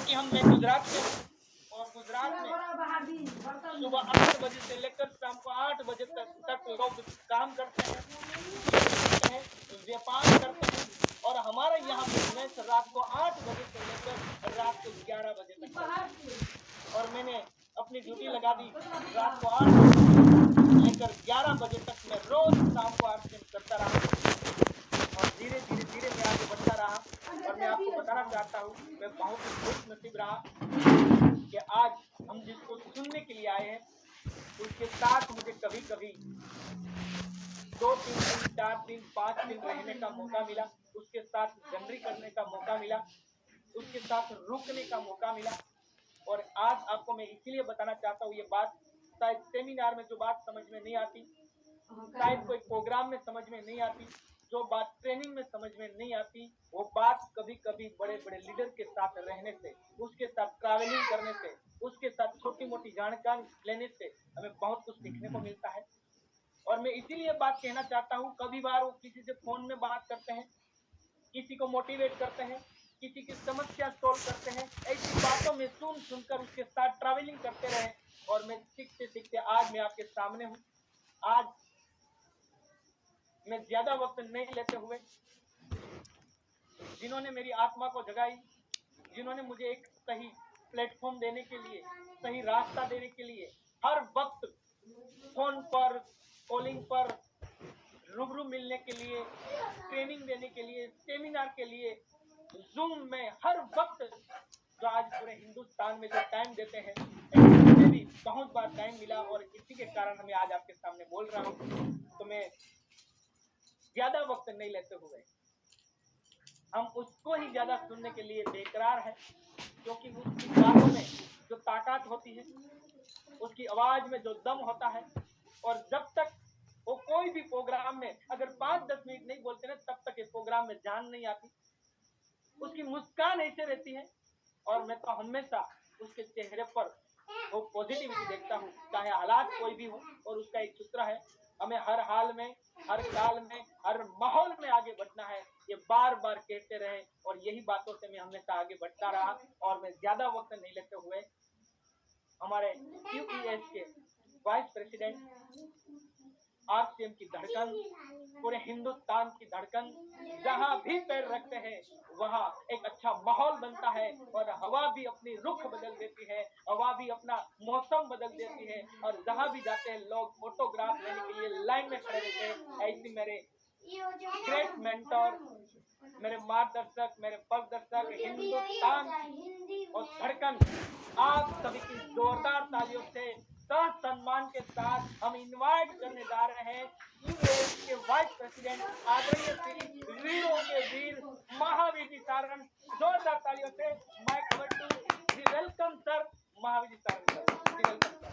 क्योंकि मैं गुजरात में हूँ और गुजरात में सुबह 8 बजे से लेकर शाम को 8 बजे तक लोग काम करते हैं, व्यापार करते हैं और हमारा यहाँ बिजनेस रात को 8 बजे से लेकर रात को 11 बजे तक। और मैंने अपनी ड्यूटी लगा दी रात को 8 बजे से लेकर 11 बजे तक। मैं रोज शाम को आरसीएम करता रहा और धीरे धीरे मैं आगे बढ़ता रहा। और मैं आपको बताना चाहता हूँ, मैं बहुत ही खुशनसीब रहा कि आज हम जिसको सुनने के लिए आए हैं उसके साथ मुझे कभी कभी 2-3 दिन 4 दिन 5 दिन रहने का मौका मिला, उसके साथ जनरी करने का मौका मिला, उसके साथ रुकने का मौका मिला। और आज आपको मैं इसीलिए बताना चाहता हूँ, ये बात शायद सेमिनार में जो बात समझ में नहीं आती, शायद कोई प्रोग्राम में समझ में नहीं आती, जो बात ट्रेनिंग में समझ में नहीं आती, वो बात कभी कभी बड़े बड़े लीडर के साथ रहने से, उसके साथ ट्रैवलिंग करने से, उसके साथ छोटी मोटी जानकारी लेने से हमें बहुत कुछ सीखने को मिलता है। और मैं इसीलिए बात कहना चाहता हूँ, कभी बार वो किसी से फोन में बात करते हैं, किसी को मोटिवेट करते हैं, किसी की समस्या सॉल्व करते हैं, ऐसी बातों में सुनकर उसके साथ ट्रैवलिंग करते रहे और मैं सीखते सीखते आज मैं आपके सामने हूँ। आज मैं ज्यादा वक्त नहीं लेते हुए, जिन्होंने मेरी आत्मा को जगाई, जिन्होंने मुझे एक सही प्लेटफॉर्म देने के लिए, सही रास्ता देने के लिए, हर वक्त फोन पर, कॉलिंग पर, रूबरू मिलने के लिए, ट्रेनिंग देने के लिए, सेमिनार के लिए, जूम में हर वक्त जो आज पूरे हिंदुस्तान में जो टाइम देते हैं, मुझे भी बहुत बार टाइम मिला और इसी के कारण मैं आज आपके सामने बोल रहा हूँ। तो मैं ज्यादा वक्त नहीं लेते हुए हम उसको ही ज्यादा सुनने के लिए बेकरार है, क्योंकि उसकी बातों में जो ताकत होती है, उसकी आवाज में जो दम होता है, और जब तक वो कोई भी प्रोग्राम में अगर 5-10 मिनट नहीं बोलते ना, तब तक इस प्रोग्राम में जान नहीं आती। उसकी मुस्कान ऐसे रहती है और मैं तो हमेशा उसके चेहरे पर वो पॉजिटिविटी देखता हूँ, चाहे हालात कोई भी हो। और उसका एक सूत्र है, हमें हर हाल में, हर काल में, हर माहौल में आगे बढ़ना है, ये बार बार कहते रहे और यही बातों से मैं हमेशा आगे बढ़ता रहा। और मैं ज्यादा वक्त नहीं लेते हुए हमारे QES के वाइस प्रेसिडेंट, आरसीएम की धड़कन, पूरे हिंदुस्तान की धड़कन, जहां भी पैर रखते हैं वहां एक अच्छा माहौल बनता है और हवा भी अपनी रुख बदल देती है, हवा भी अपना मौसम बदल देती है और जहां भी जाते हैं लोग फोटोग्राफ लेने के लिए लाइन में खड़े रहते हैं। ऐसी मेरे ग्रेट मेंटर, मेरे मार्गदर्शक, मेरे पथदर्शक, हिंदुस्तान और धड़कन, आप सभी की जोरदार तालियों से सम्मान के साथ हम इनवाइट करने जा रहे हैं यूएस के वाइस प्रेसिडेंट, आदरणीय श्री वीरों के वीर महावीर जी सारण। जोरदार तालियों से mic over to the welcome sir, Mahavir ji Saran sir, the welcome sir.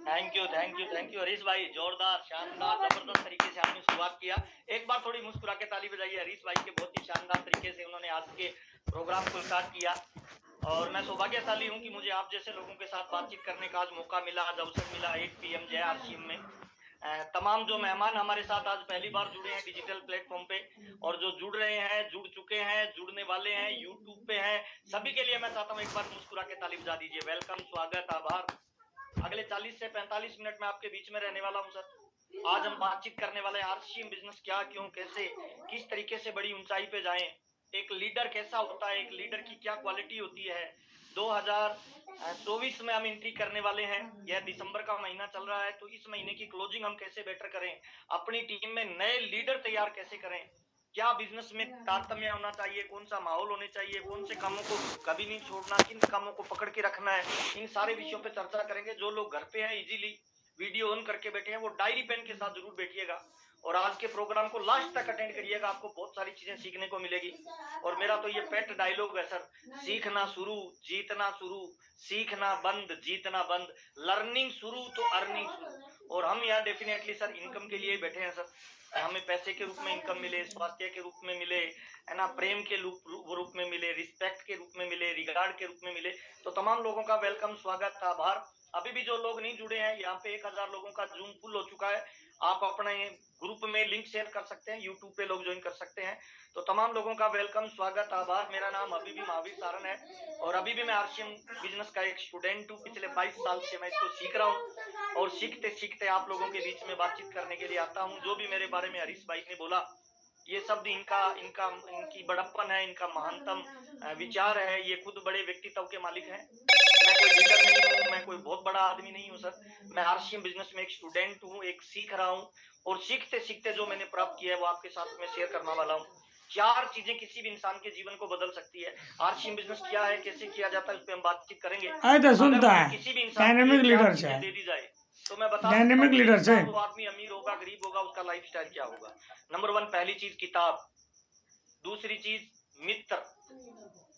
Thank you Harish भाई, जोरदार शानदार जबरदस्त तरीके से आपने शुरुआत किया। एक बार थोड़ी मुस्कुरा के ताली बजाइए हरीश भाई के, बहुत ही शानदार तरीके से उन्होंने आज के प्रोग्राम को स्टार्ट किया। और मैं सौभाग्यशाली हूं कि मुझे आप जैसे लोगों के साथ बातचीत करने का आज मौका मिला, आज अवसर मिला 8 PM जय आरसीएम में। तमाम जो मेहमान हमारे साथ आज पहली बार जुड़े हैं डिजिटल प्लेटफॉर्म पे, और जो जुड़ रहे हैं, जुड़ चुके हैं, जुड़ने वाले हैं, यूट्यूब पे हैं, सभी के लिए मैं चाहता हूँ एक बार मुस्कुरा के ताली बजा दीजिए। वेलकम, स्वागत, आभार। अगले 40 से 45 मिनट में आपके बीच में रहने वाला हूं सर। आज हम बातचीत करने वाले हैं आरसीएम बिजनेस क्या, क्यों, कैसे, किस तरीके से बड़ी ऊंचाई पे जाएं, एक लीडर कैसा होता है, एक लीडर की क्या क्वालिटी होती है। 2024 में हम एंट्री करने वाले हैं, यह दिसंबर का महीना चल रहा है, तो इस महीने की क्लोजिंग हम कैसे बेटर करें, अपनी टीम में नए लीडर तैयार कैसे करें, क्या बिजनेस में तारतम्य होना चाहिए, कौन सा माहौल होने चाहिए, कौन से कामों को कभी नहीं छोड़ना, किन कामों को पकड़ के रखना है, इन सारे विषयों पे चर्चा करेंगे। जो लोग घर पे हैं, इजीली वीडियो ऑन करके बैठे हैं, वो डायरी पेन के साथ जरूर बैठिएगा और आज के प्रोग्राम को लास्ट तक अटेंड करिएगा, आपको बहुत सारी चीजें सीखने को मिलेगी। और मेरा तो ये पेट डायलॉग है सर, सीखना शुरू, जीतना शुरू, सीखना बंद, जीतना बंद, लर्निंग शुरू तो अर्निंग शुरू। और हम यहाँ डेफिनेटली सर इनकम के लिए बैठे हैं सर, हमें पैसे के रूप में इनकम मिले, स्वास्थ्य के रूप में मिले, है ना, प्रेम के रूप में मिले, रिस्पेक्ट के रूप में मिले, रिगार्ड के रूप में मिले। तो तमाम लोगों का वेलकम, स्वागत, आभार। अभी भी जो लोग नहीं जुड़े हैं, यहाँ पे 1000 लोगों का जूम फुल हो चुका है आप अपने ग्रुप में लिंक शेयर कर सकते हैं, यूट्यूब पे लोग ज्वाइन कर सकते हैं। तो तमाम लोगों का वेलकम, स्वागत, आभार। मेरा नाम अभी भी महावीर सारन है और अभी भी मैं आरसीएम बिजनेस का एक स्टूडेंट हूँ। पिछले 22 साल से मैं इसको सीख रहा हूँ और सीखते सीखते आप लोगों के बीच में बातचीत करने के लिए आता हूँ। जो भी मेरे बारे में हरीश भाई ने बोला, ये शब्द इनकी बड़प्पन है, इनका महानतम विचार है। ये खुद बड़े व्यक्तित्व के मालिक हैं। मैं कोई लीडर नहीं हूँ, मैं कोई बहुत बड़ा आदमी नहीं हूँ सर। मैं आरसीएम बिजनेस में एक स्टूडेंट हूँ, एक सीख रहा हूँ और सीखते सीखते जो मैंने प्राप्त किया है वो आपके साथ में शेयर करने वाला हूँ। 4 चीजें किसी भी इंसान के जीवन को बदल सकती है। आरसीएम बिजनेस क्या है, कैसे किया जाता है, उस पर हम बातचीत करेंगे। तो सुनता अगर है किसी भी इंसान डायनेमिक को 4 लीडर चीजें है, दे दी जाए तो मैं बता सकता डायनेमिक हूँ कि लीडर है। वो आदमी अमीर होगा, गरीब होगा, उसका लाइफस्टाइल क्या होगा। नंबर 1, पहली चीज किताब, दूसरी चीज मित्र,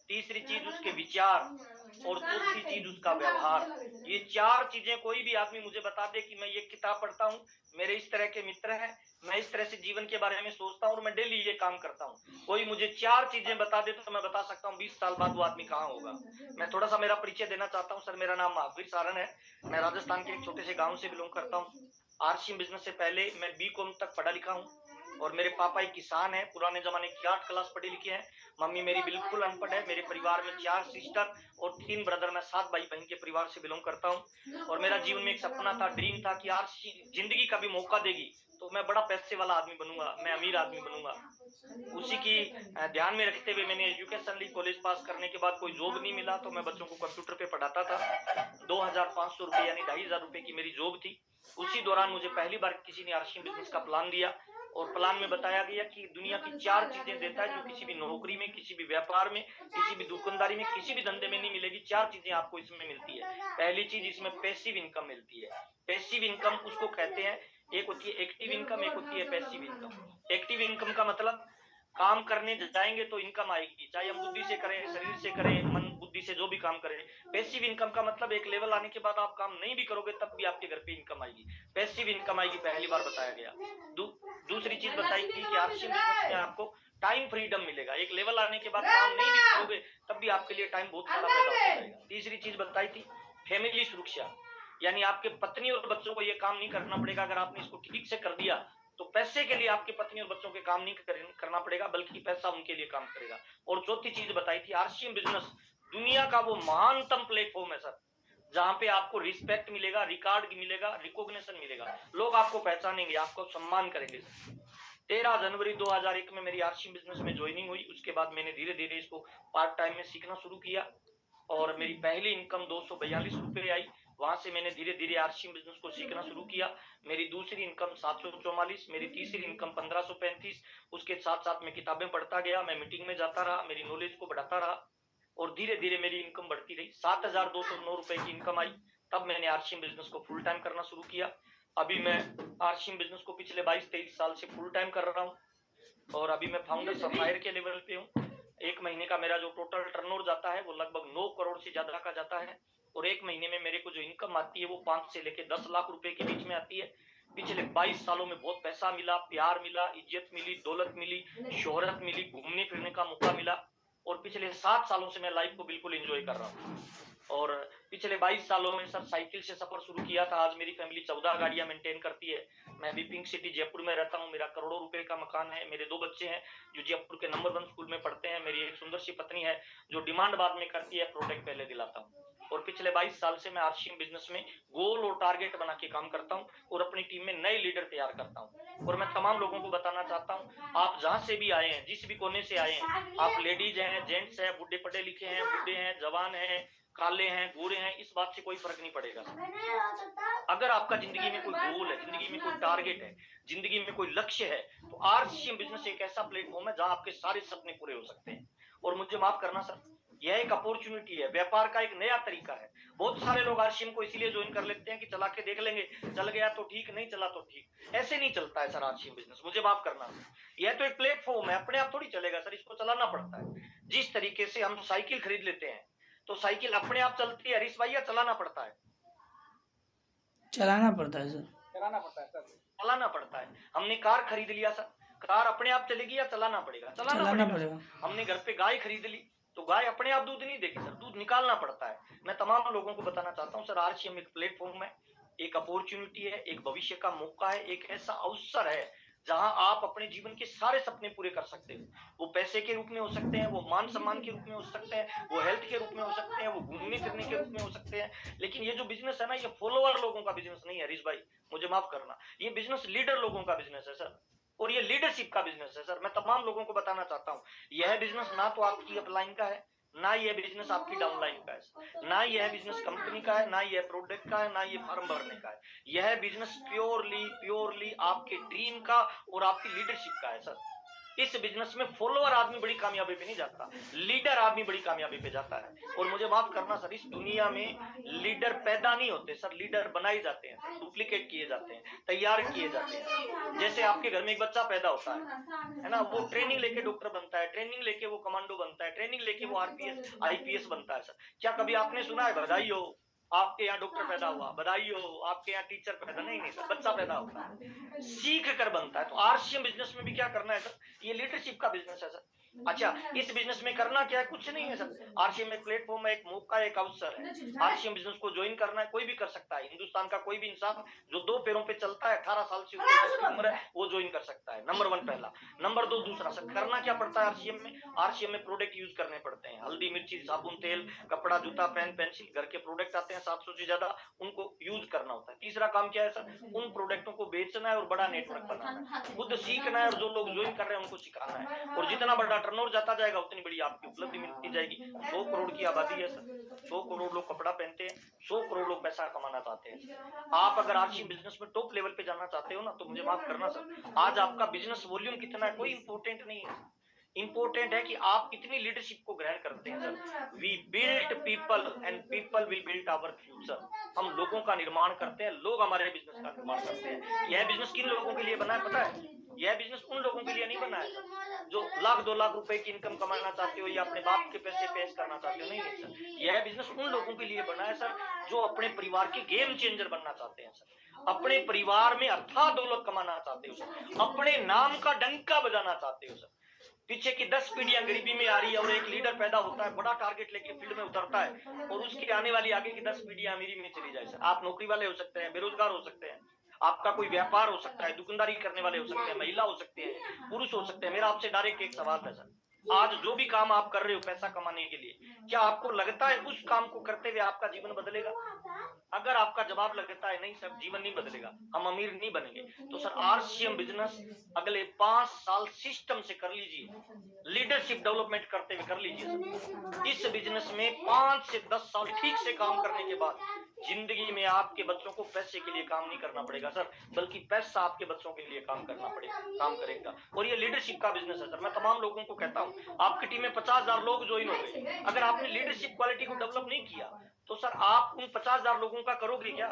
तीसरी चीज उसके विचार और चौथी चीज उसका व्यवहार। ये 4 चीजें कोई भी आदमी मुझे बता दे कि मैं ये किताब पढ़ता हूँ, मेरे इस तरह के मित्र हैं, मैं इस तरह से जीवन के बारे में सोचता हूँ और मैं डेली ये काम करता हूँ। कोई मुझे 4 चीजें बता दे तो मैं बता सकता हूँ 20 साल बाद वो आदमी कहाँ होगा। मैं थोड़ा सा मेरा परिचय देना चाहता हूँ सर। मेरा नाम महावीर सारन है। मैं राजस्थान के एक छोटे से गाँव से बिलोंग करता हूँ। आरसीएम बिजनेस से पहले मैं बीकॉम तक पढ़ा लिखा हूँ और मेरे पापा एक किसान है, पुराने जमाने की 8 क्लास पढ़े लिखे हैं। मम्मी मेरी बिल्कुल अनपढ़ है। मेरे परिवार में 4 सिस्टर और 3 ब्रदर। मैं 7 भाई बहन के परिवार से बिलोंग करता हूँ और मेरा जीवन में एक सपना था, ड्रीम था कि यार जिंदगी कभी मौका देगी तो मैं बड़ा पैसे वाला आदमी बनूंगा, मैं अमीर आदमी बनूंगा। उसी की ध्यान में रखते हुए मैंने एजुकेशन ली। कॉलेज पास करने के बाद कोई जॉब नहीं मिला तो मैं बच्चों को कंप्यूटर पे पढ़ाता था। 2500 रुपए यानी 2500 रुपए की मेरी जॉब थी। उसी दौरान मुझे पहली बार किसी ने आरसीएम बिजनेस का प्लान दिया और प्लान में बताया गया कि दुनिया की 4 चीजें देता है जो किसी भी नौकरी में, किसी भी व्यापार में, किसी भी दुकानदारी में, किसी भी धंधे में नहीं मिलेगी। 4 चीजें आपको इसमें मिलती है। पहली चीज इसमें पैसिव इनकम मिलती है। पैसिव इनकम उसको कहते हैं, एक होती है एक्टिव इनकम, एक होती है पैसिव इनकम। एक्टिव इनकम का मतलब काम करने जाएंगे तो इनकम आएगी, चाहे हम बुद्धि से करें, शरीर से करें, मन बुद्धि से जो भी काम करें। पैसिव इनकम का मतलब एक लेवल आने के बाद आप काम नहीं भी करोगे तब भी आपके घर पे इनकम आएगी। पैसिव इनकम आएगी, पहली बार बताया गया। दूसरी चीज बताई थी कि आरसीएम बिजनेस में आपको टाइम फ्रीडम मिलेगा। एक लेवल आने के बाद काम नहीं भी करोगे तब भी आपके लिए टाइम बहुत सारा पैदा होता रहेगा। तीसरी चीज बताई थी फैमिली सुरक्षा, यानी आपके पत्नी और बच्चों को ये काम नहीं करना पड़ेगा। अगर आपने इसको ठीक से कर दिया तो पैसे के लिए आपके पत्नी और बच्चों के काम नहीं करना पड़ेगा, बल्कि पैसा उनके लिए काम करेगा। और चौथी चीज बताई थी आरसीएम बिजनेस दुनिया का वो महानतम प्लेटफॉर्म है सर, जहां पे आपको रिस्पेक्ट मिलेगा, रिकॉर्ड मिलेगा, रिकॉग्निशन मिलेगा, लोग आपको पहचानेंगे, आपको सम्मान करेंगे। 13 जनवरी 2001 में मेरी आरसीएम बिजनेस में ज्वाइनिंग हुई। उसके बाद मैंने धीरे धीरे इसको पार्ट टाइम में सीखना शुरू किया और मेरी पहली इनकम 242 रुपए आई। वहां से मैंने धीरे धीरे आरसीएम बिजनेस को सीखना शुरू किया। मेरी दूसरी इनकम 744, मेरी तीसरी इनकम 1535। उसके साथ साथ मैं किताबें पढ़ता गया, मैं मीटिंग में जाता रहा, मेरी नॉलेज को बढ़ाता रहा और धीरे धीरे मेरी इनकम बढ़ती रही। 7209 रुपए की इनकम आई। तब मैंने आरसीएम बिजनेस को फुल टाइम करना शुरू किया। अभी मैं आरसीएम बिजनेस को पिछले 22-23 साल से फुल टाइम कर रहा हूँ और अभी मैं फाउंडर सप्लायर के लेवल पे हूँ। एक महीने का मेरा जो टोटल टर्नओवर जाता है वो लगभग 9 करोड़ से ज्यादा का जाता है और एक महीने में मेरे को जो इनकम आती है वो 5 से लेके 10 लाख रुपए के बीच में आती है। पिछले 22 सालों में बहुत पैसा मिला, प्यार मिला, इज्जत मिली, दौलत मिली, शोहरत मिली, घूमने फिरने का मौका मिला और पिछले 7 सालों से मैं लाइफ को बिल्कुल एंजॉय कर रहा हूँ। और पिछले 22 सालों में सर साइकिल से सफर शुरू किया था। आज मेरी फैमिली 14 गाड़ियां मेंटेन करती है। मैं भी पिंक सिटी जयपुर में रहता हूँ। मेरा करोड़ों रुपए का मकान है। मेरे 2 बच्चे हैं जो जयपुर के नंबर 1 स्कूल में पढ़ते हैं। मेरी एक सुंदर सी पत्नी है जो डिमांड बाद में करती है, प्रोडक्ट पहले दिलाता हूँ। और पिछले 22 साल से मैं आरसीएम बिजनेस में गोल और टारगेट बना के काम करता हूँ और अपनी टीम में नए लीडर तैयार करता हूँ। और मैं तमाम लोगों को बताना चाहता हूँ, आप जहां से भी आए हैं, जिस भी कोने से आए हैं, आप लेडीज हैं, जेंट्स हैं, बुढ़े पढ़े लिखे हैं, बूढ़े हैं, जवान हैं, काले हैं, गोरे हैं, इस बात से कोई फर्क नहीं पड़ेगा। अगर आपका जिंदगी में कोई गोल है, जिंदगी में कोई टारगेट है, जिंदगी में कोई लक्ष्य है, तो आरसीएम बिजनेस एक ऐसा प्लेटफॉर्म है जहां आपके सारे सपने पूरे हो सकते हैं। और मुझे माफ करना सर, यह एक अपॉर्चुनिटी है, व्यापार का एक नया तरीका है। बहुत सारे लोग आरसीएम को इसलिए ज्वाइन कर लेते हैं कि चला के देख लेंगे, चल गया तो ठीक, नहीं चला तो ठीक। ऐसे नहीं चलता है सर आरसीएम बिजनेस, मुझे माफ करना। यह तो एक प्लेटफॉर्म है, अपने आप थोड़ी चलेगा सर, इसको चलाना पड़ता है। जिस तरीके से हम साइकिल खरीद लेते हैं तो साइकिल अपने आप चलती है हरीश भैया, चलाना पड़ता है? चलाना पड़ता है सर। चलाना पड़ता है सर। चलाना पड़ता है। हमने कार खरीद लिया सर, कार अपने आप चलेगी या चलाना पड़ेगा? चलाना पड़ेगा। हमने घर पे गाय खरीद ली तो गाय अपने आप दूध नहीं देगी सर, दूध निकालना पड़ता है। मैं तमाम लोगों को बताना चाहता हूँ सर, आरसीएम एक प्लेटफॉर्म है, एक अपॉर्चुनिटी है, एक भविष्य का मौका है, एक ऐसा अवसर है जहां आप अपने जीवन के सारे सपने पूरे कर सकते हो। वो पैसे के रूप में हो सकते हैं, वो मान सम्मान के रूप में हो सकते हैं, वो हेल्थ के रूप में हो सकते हैं, वो घूमने फिरने के रूप में हो सकते हैं। लेकिन ये जो बिजनेस है ना, ये फॉलोअर लोगों का बिजनेस नहीं है हरीश भाई, मुझे माफ करना, ये बिजनेस लीडर लोगों का बिजनेस है सर, और ये लीडरशिप का बिजनेस है सर। मैं तमाम लोगों को बताना चाहता हूँ, यह बिजनेस ना तो आपकी अपलाइन का है, ना यह बिजनेस आपकी डाउनलाइन का है, ना यह बिजनेस कंपनी का है, ना यह प्रोडक्ट का है, ना ये फॉर्म भरने का है। यह बिजनेस प्योरली प्योरली आपके ड्रीम का और आपकी लीडरशिप का है सर। इस बिजनेस में फॉलोअर आदमी बड़ी कामयाबी पे नहीं जाता, लीडर आदमी बड़ी कामयाबी पे जाता है। और मुझे माफ करना सर, इस दुनिया में लीडर पैदा नहीं होते सर, लीडर बनाए जाते हैं सर, डुप्लीकेट किए जाते हैं, तैयार किए जाते हैं। जैसे आपके घर में एक बच्चा पैदा होता है ना, वो ट्रेनिंग लेके डॉक्टर बनता है, ट्रेनिंग लेके वो कमांडो बनता है, ट्रेनिंग लेके वो आरपीएस आईपीएस बनता है सर। क्या कभी आपने सुना है बधाई हो आपके यहाँ डॉक्टर पैदा हुआ, बधाई हो आपके यहाँ टीचर पैदा, नहीं नहीं सर, बच्चा पैदा होता है, सीख कर बनता है। तो आरसीएम बिजनेस में भी क्या करना है सर, ये लीडरशिप का बिजनेस है सर। अच्छा, इस बिजनेस में करना क्या है, कुछ नहीं है सर। आरसीएम एक प्लेटफॉर्म है, एक मौका है, एक अवसर है। आरसीएम बिजनेस को ज्वाइन करना है, कोई भी कर सकता है, हिंदुस्तान का कोई भी इंसान जो 2 पैरों पे चलता है, 18 साल से ऊपर जिसकी उम्र है, वो ज्वाइन कर सकता है। नंबर 1 पहला। नंबर 2 दूसरा सर, करना क्या पड़ता है आरसीएम में, आरसीएम में प्रोडक्ट यूज करने पड़ते हैं, हल्दी मिर्ची साबुन तेल कपड़ा जूता पेन पेंसिल, घर के प्रोडक्ट आते हैं 700 से ज्यादा, उनको यूज करना होता है। तीसरा काम क्या है सर, उन प्रोडक्टों को बेचना है और बड़ा नेटवर्क बनाना है, खुद सीखना है और जो लोग ज्वाइन कर रहे हैं उनको सिखाना है। और जितना बड़ा टर्नओवर जाता जाएगा उतनी बड़ी आपकी उपलब्धि मिलती जाएगी। 100 करोड़ की आबादी है सर, 100 करोड़ लोग कपड़ा पहनते हैं, 100 करोड़ लोग पैसा कमाना चाहते हैं। आप अगर आरसी बिजनेस में टॉप लेवल पे जाना चाहते हो ना, तो मुझे माफ करना सर, आज आपका बिजनेस वॉल्यूम कितना है कोई इंपॉर्टेंट नहीं है। इंपॉर्टेंट है कि आप कितनी लीडरशिप को ग्रहण करते हैं sir. We build people and people will build our future. हम लोगों का निर्माण करते हैं, लोग हमारे बिजनेस का निर्माण करते हैं। यह बिजनेस किन लोगों के लिए बना है पता है, यह बिजनेस उन लोगों के लिए नहीं बना है सर जो लाख 2 लाख रुपए की इनकम कमाना चाहते हो या अपने बाप के पैसे पेश करना चाहते हो, नहीं है सर। यह बिजनेस उन लोगों के लिए बना है सर जो अपने परिवार के गेम चेंजर बनना चाहते हैं सर, अपने परिवार में अथाह दौलत कमाना चाहते हो सर, अपने नाम का डंका बजाना चाहते हो सर। पीछे की 10 पीढ़ियां गरीबी में आ रही है और एक लीडर पैदा होता है, बड़ा टारगेट लेके फील्ड में उतरता है और उसकी आने वाली आगे की 10 पीढ़ियां अमीरी में चली जाए सर। आप नौकरी वाले हो सकते हैं, बेरोजगार हो सकते हैं, आपका कोई व्यापार हो सकता है, दुकानदारी करने वाले हो सकते हैं, महिला हो सकते हैं, पुरुष हो सकते हैं। मेरा आपसे डायरेक्ट एक सवाल है सर, आज जो भी काम आप कर रहे हो पैसा कमाने के लिए, क्या आपको लगता है उस काम को करते हुए आपका जीवन बदलेगा? अगर आपका जवाब लगता है नहीं सर जीवन नहीं बदलेगा, हम अमीर नहीं बनेंगे, तो सर आरसीएम बिजनेस अगले 5 साल सिस्टम से कर लीजिए, लीडरशिप डेवलपमेंट करते हुए कर लीजिए सर। इस बिजनेस में 5 से 10 साल ठीक से काम करने के बाद जिंदगी में आपके बच्चों को पैसे के लिए काम नहीं करना पड़ेगा सर, बल्कि पैसा आपके बच्चों के लिए काम करना पड़ेगा, काम करेगा। और ये लीडरशिप का बिजनेस है सर। मैं तमाम लोगों को कहता हूँ, आपकी टीम में 50,000 लोग ज्वाइन हो गए, अगर आपने लीडरशिप क्वालिटी को डेवलप नहीं किया तो सर आप उन 50,000 लोगों का करोगे क्या?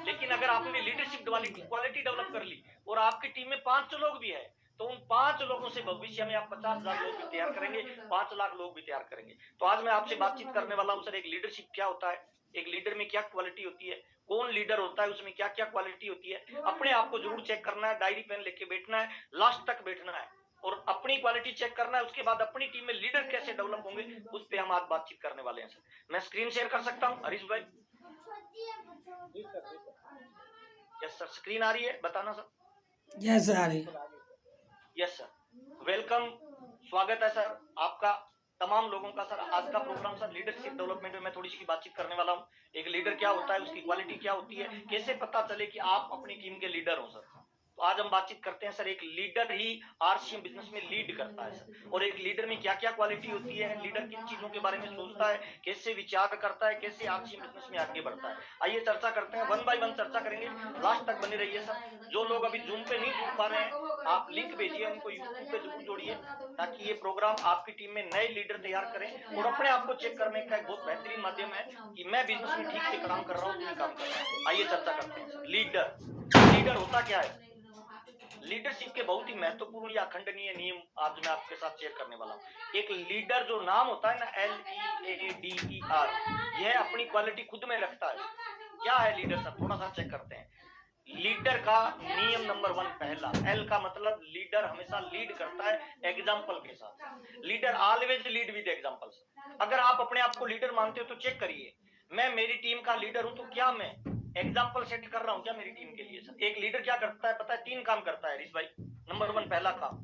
लेकिन अगर आपने लीडरशिप क्वालिटी डेवलप कर ली और आपकी टीम में 5 लोग भी है, तो उन 5 लोगों से भविष्य में आप 50,000 लोग भी तैयार करेंगे, 5 लाख लोग भी तैयार करेंगे। तो आज मैं आपसे बातचीत करने वाला हूं सर, एक लीडरशिप क्या होता है, एक लीडर में क्या क्वालिटी होती है, कौन लीडर होता है, उसमें क्या क्या क्वालिटी होती है। अपने आप को जरूर चेक करना है, डायरी पेन लेके बैठना है, लास्ट तक बैठना है और अपनी क्वालिटी चेक करना है। उसके बाद अपनी टीम में लीडर कैसे डेवलप होंगे उस पर हम आज बातचीत करने वाले हैं सर। मैं स्क्रीन शेयर कर सकता हूं हरीश भाई? जी सर, जी सर। यस सर, स्क्रीन आ रही है, बताना सर। यस आ रही। यस सर, वेलकम, स्वागत है सर आपका तमाम लोगों का। सर आज का प्रोग्राम सर लीडरशिप डेवलपमेंट में मैं थोड़ी सी बातचीत करने वाला हूँ। एक लीडर क्या होता है, उसकी क्वालिटी क्या होती है, कैसे पता चले कि आप अपनी टीम के लीडर हो सर। तो आज हम बातचीत करते हैं सर, एक लीडर ही आरसीएम बिजनेस में लीड करता है सर, और एक लीडर में क्या क्या क्वालिटी होती है, लीडर किन चीजों के बारे में सोचता है, कैसे विचार करता है, कैसे आरसीएम बिजनेस में आगे बढ़ता है। आइए चर्चा करते हैं, 1 बाय 1 चर्चा करेंगे, लास्ट तक बने रहिए सर। जो लोग अभी जूम पे नहीं जुड़ पा रहे हैं, आप लिंक भेजिए उनको, यूट्यूब पे जरूर जोड़िए, ताकि ये प्रोग्राम आपकी टीम में नए लीडर तैयार करें और अपने आप को चेक करने का एक बहुत बेहतरीन माध्यम है कि मैं बिजनेस में ठीक से काम कर रहा हूँ कि नहीं काम कर रहा हूँ। आइए चर्चा करते हैं सर। लीडर होता क्या है? लीडरशिप के बहुत ही महत्वपूर्ण या अखंडनीय नियम आज मैं आपके साथ शेयर करने वाला हूँ। एक लीडर जो नाम होता है ना, LEADER, यह अपनी क्वालिटी खुद में रखता है। क्या है लीडर सर, थोड़ा सा चेक करते हैं। लीडर का नियम नंबर 1 पहला, एल का मतलब लीडर हमेशा लीड करता है एग्जाम्पल के साथ। Leader always lead with examples. अगर आप अपने आप को लीडर मानते हो तो चेक करिए, मैं मेरी टीम का लीडर हूं तो क्या मैं एग्जाम्पल सेट कर रहा हूँ क्या मेरी टीम के लिए सर? एक लीडर क्या करता है पता है? 3 काम करता है हरीश भाई। नंबर 1 पहला काम,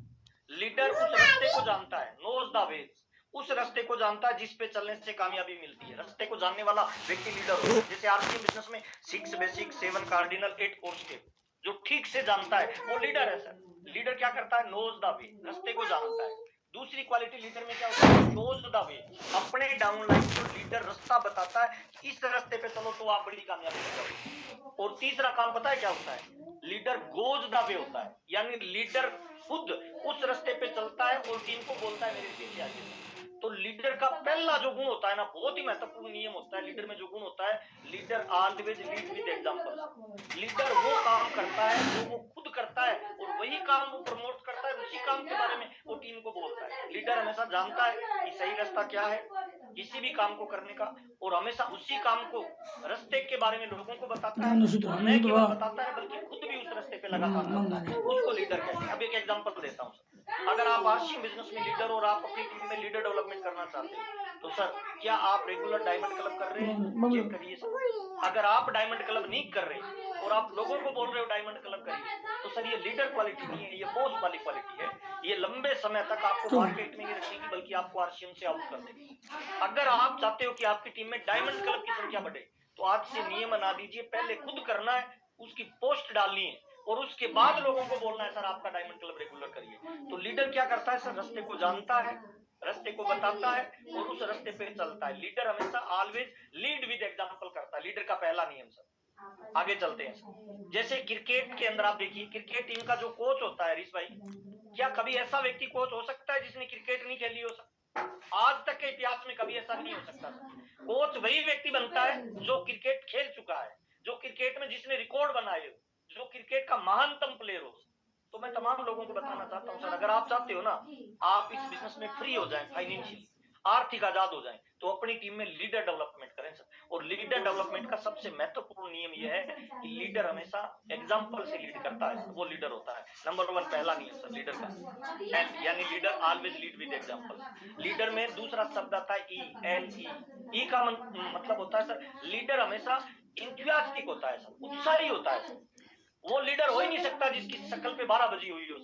लीडर उस रास्ते को जानता है, नोज द वे, उस रास्ते को जानता है जिस पे चलने से कामयाबी मिलती है। रास्ते को जानने वाला व्यक्ति लीडर होता है। जैसे आरसीएम बिजनेस में 6 बेसिक, 7 कार्डिनल, 8 कोर स्टेप, जो ठीक से जानता है वो लीडर है सर। लीडर क्या करता है? नोज द वे, रास्ते को जानता है। दूसरी क्वालिटी लीडर में क्या होता है? शोज द वे, अपने डाउनलाइन को लीडर रास्ता बताता है, इस रास्ते पे चलो तो आप बड़ी कामयाबी हो जाओगे। और तीसरा काम पता है क्या होता है? लीडर गोज द वे होता है, यानी लीडर खुद उस रास्ते पे चलता है और टीम को बोलता है मेरे पीछे आइए। तो लीडर का पहला जो गुण होता है ना, बहुत ही महत्वपूर्ण नियम होता है लीडर में जो गुण होता है, leader always lead with example. Leader वो काम करता है जो वो खुद करता है और वही काम वो प्रमोट करता है, उसी काम के बारे में वो टीम को बोलता है। लीडर हमेशा जानता है कि सही रास्ता क्या है किसी भी काम को करने का, और हमेशा उसी काम को रास्ते के बारे में लोगों को बताता है, न केवल बताता है बल्कि खुद भी उस रास्ते पे लगातार चलता है। उसको लीडर कहते हैं। अब एक एग्जांपल देता हूँ। अगर आप आरसीएम बिजनेस में लीडर और आप अपनी टीम में लीडर डेवलपमेंट करना चाहते हैं तो सर क्या आप रेगुलर डायमंड क्लब कर रहे हैं? चेक करिए सर। अगर आप डायमंड क्लब नहीं कर रहे और आप लोगों को बोल रहे हो डायमंड क्लब करिए, तो सर ये लीडर क्वालिटी नहीं है, ये बॉस वाली क्वालिटी है। ये लंबे समय तक आपको मार्केट में नहीं रखेगी बल्कि आपको आरसीएम से आउट कर देगी। अगर आप चाहते हो कि आपकी टीम में डायमंड क्लब की संख्या बढ़े तो आज से नियम बना दीजिए, पहले खुद करना है, उसकी पोस्ट डालनी है और उसके बाद लोगों को बोलना है सर आपका डायमंड क्लब रेगुलर करिए। तो लीडर क्या करता है सर? रास्ते को जानता है, रास्ते को बताता है और उस रास्ते पे चलता है। लीडर हमेशा ऑलवेज लीड विद एग्जांपल करता है, लीडर का पहला नियम सर। आगे चलते हैं सर। जैसे क्रिकेट के अंदर आप देखिए, क्रिकेट टीम का जो कोच होता है हरीश भाई, क्या कभी ऐसा व्यक्ति कोच हो सकता है जिसने क्रिकेट नहीं खेली हो? आज तक के इतिहास में कभी ऐसा नहीं हो सकता। कोच वही व्यक्ति बनता है जो क्रिकेट खेल चुका है, जो क्रिकेट में जिसने रिकॉर्ड बनाए हो, जो क्रिकेट का महानतम प्लेयर हो। तो मैं तमाम लोगों को बताना चाहता हूं सर, अगर आप चाहते हो ना आप इस बिजनेस में फ्री हो जाएं, फाइनेंशियली आर्थिक आजाद हो जाएं, तो अपनी टीम में लीडर डेवलपमेंट करें सर। और लीडर डेवलपमेंट का सबसे महत्वपूर्ण नियम यह है कि लीडर हमेशा एग्जाम्पल से लीड करता है, वो लीडर होता है। नंबर 1 पहला नियम सर लीडर का, यानी leader always lead with example. Leader में दूसरा शब्द आता है ई का मतलब होता है सर, लीडर हमेशा इंथुसियास्टिक होता है सर, उत्साही होता है सर। वो लीडर हो ही नहीं सकता जिसकी शक्ल पे 12 बजी हुई हो।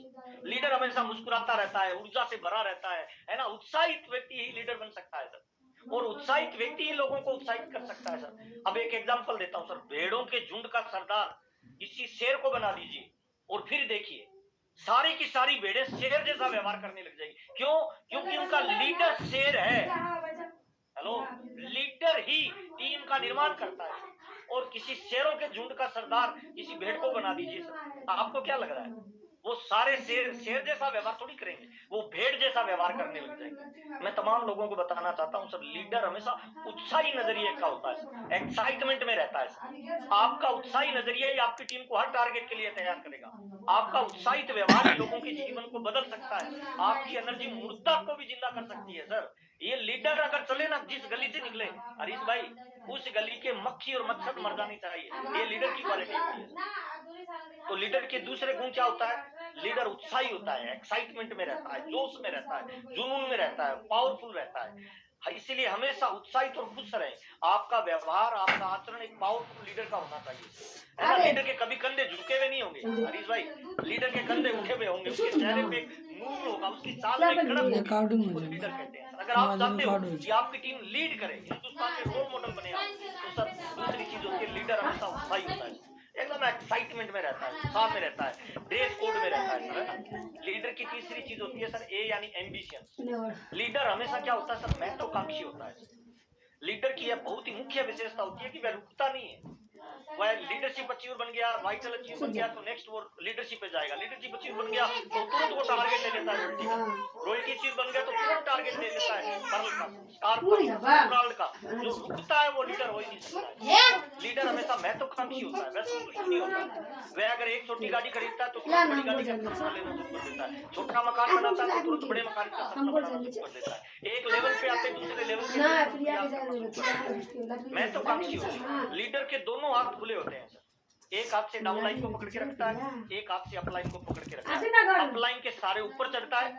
लीडर हमेशा मुस्कुराता रहता है, ऊर्जा से भरा रहता है ना। उत्साहित व्यक्ति ही लीडर बन सकता है सर, और उत्साहित व्यक्ति ही लोगों को उत्साहित कर सकता है सर। अब एक एग्जांपल देता हूं सर, भेड़ों के झुंड का सरदार किसी शेर को बना दीजिए और फिर देखिए सारी की सारी भेड़ें शेर जैसा व्यवहार करने लग जाएगी। क्यों? क्योंकि उनका लीडर शेर है। हेलो, लीडर ही टीम का निर्माण करता है। और किसी शेरों के झुंड का सरदार किसी भेड़ को बना दीजिए सर, आपको क्या लग रहा है? वो सारे शेर जैसा व्यवहार थोड़ी करेंगे, वो भेड़ जैसा व्यवहार करने लग जाएंगे। मैं तमाम लोगों को बताना चाहता हूं सर, लीडर हमेशा उत्साही नजरिए का होता है, एक्साइटमेंट में रहता है। आपका उत्साही नजरिया ही आपकी टीम को हर टारगेट के लिए तैयार करेगा। आपका उत्साहित व्यवहार ही लोगों के जीवन को बदल सकता है। आपकी एनर्जी मुर्दा को भी जिंदा कर सकती है सर। ये लीडर अगर चले ना, जिस गली से निकले हरीश भाई, उस गली के मक्खी और मच्छर मर जानी चाहिए। ये लीडर की क्वालिटी होती है। तो लीडर के दूसरे गुण क्या होता है? लीडर उत्साही होता है, एक्साइटमेंट में रहता है, जोश में रहता है, जुनून में रहता है, पावरफुल रहता है। इसीलिए हमेशा उत्साहित और खुश रहें। आपका व्यवहार, आपका आचरण एक पावरफुल लीडर का होना चाहिए, है ना। लीडर के कभी कंधे झुके हुए नहीं होंगे हरीश भाई, लीडर के कंधे उठे हुए होंगे, उसके चेहरे पे नूर होगा, उसकी चाल में कड़क होगी, उसको लीडर कहते हैं। अगर आप चाहते हो कि आपकी टीम लीड करे, हिंदुस्तान के रोल मॉडल बने आप, तो सर दूसरी चीज होती है लीडर हमेशा उत्साही होता है, एकदम एक्साइटमेंट में रहता है, उत्साह में रहता है, ड्रेस कोड में रहता है सर। लीडर की तीसरी चीज होती है सर ए यानी एम्बिशन। लीडर हमेशा क्या होता है सर? महत्वाकांक्षी होता है। लीडर की यह बहुत ही मुख्य विशेषता होती है कि वह रुकता नहीं है। वह लीडरशिप अचीवर बन गया, वाइटल अचीव बन गया तो नेक्स्ट वो लीडरशिप पे जाएगा। लीडरशिप अचीव बन गया तो तुरंत वो टारगेट ले लेता है रॉयल्टी का। रॉयल्टी अचीव बन गया तो तुरंत टारगेट ले लेता है पर्ल का, स्टार का। जो रुकता है वो लीडर हो ही नहीं सकता है। लीडर हमेशा महत्वाकांक्षी होता है, वह संतुष्ट नहीं होता। वह अगर एक छोटी गाड़ी खरीदता है तो तुरंत बड़ी गाड़ी का सपना लेना शुरू कर देता है। छोटा मकान बनाता है तो तुरंत बड़े मकान का सपना बनाना शुरू कर देता है। एक लेवल पे आते दूसरे लेवल पे महत्वाकांक्षी होता है। लीडर के दोनों हाथ खुले होते हैं सर, एक हाथ से डाउन लाइन को पकड़ के रखता है, एक हाथ से अप लाइन को पकड़ के रखता है। अप लाइन के सारे ऊपर चढ़ता है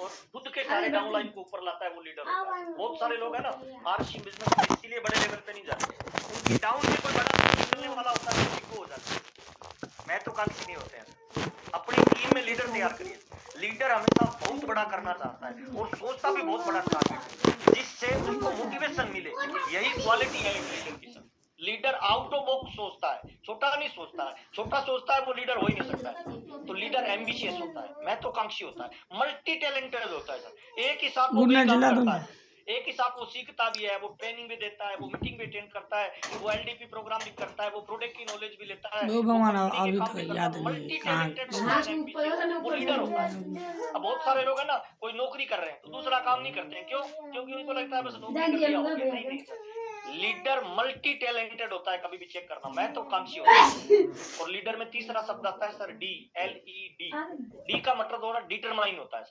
और खुद के सारे डाउन लाइन को ऊपर लाता है, वो लीडर होता है। बहुत सारे लोग है ना आरसीएम बिजनेस में इसीलिए बड़े लेवल पे नहीं जाते, उनकी डाउन में कोई बड़ा मिलने वाला होता है महत्वाकांक्षी नहीं होते हैं। अपनी टीम में लीडर तैयार करिए। लीडर हमेशा बहुत बड़ा करना चाहता है और सोचता भी बहुत बड़ा टारगेट, जिससे उसको मोटिवेशन मिले। यही क्वालिटी है एक लीडर की sir. Leader out of box सोचता है, छोटा नहीं सोचता है। छोटा सोचता है वो लीडर हो ही नहीं सकता है। तो लीडर एम्बिशियस होता है, महत्वाकांक्षी होता है, मल्टी टैलेंटेड होता है सर। एक ही साथ वो कई काम करता है, एक ही साथ वो सीखता भी है, वो ट्रेनिंग भी देता है, वो मीटिंग भी अटेंड करता है, वो एलडीपी प्रोग्राम भी करता है, वो प्रोडक्ट की नॉलेज भी लेता है, दो वो भगवान कंपनी के अभी काम तो भी करता याद है। नहीं मल्टी कहाँ टैलेंटेड होता है, एम्बिशियस, वो लीडर होता है। अब बहुत सारे लोग है ना, कोई नौकरी कर रहे हैं तो दूसरा काम नहीं करते हैं, क्यों? क्योंकि उनको लगता है बस नौकरी कर लिया हो गया। नहीं नहीं सर, लीडर मल्टी टैलेंटेड होता है, कभी भी चेक करना, महत्वाकांक्षी होता है। और लीडर में तीसरा शब्द आता है सर डी, LED। डी का मतलब होता है डिटरमाइन होता है,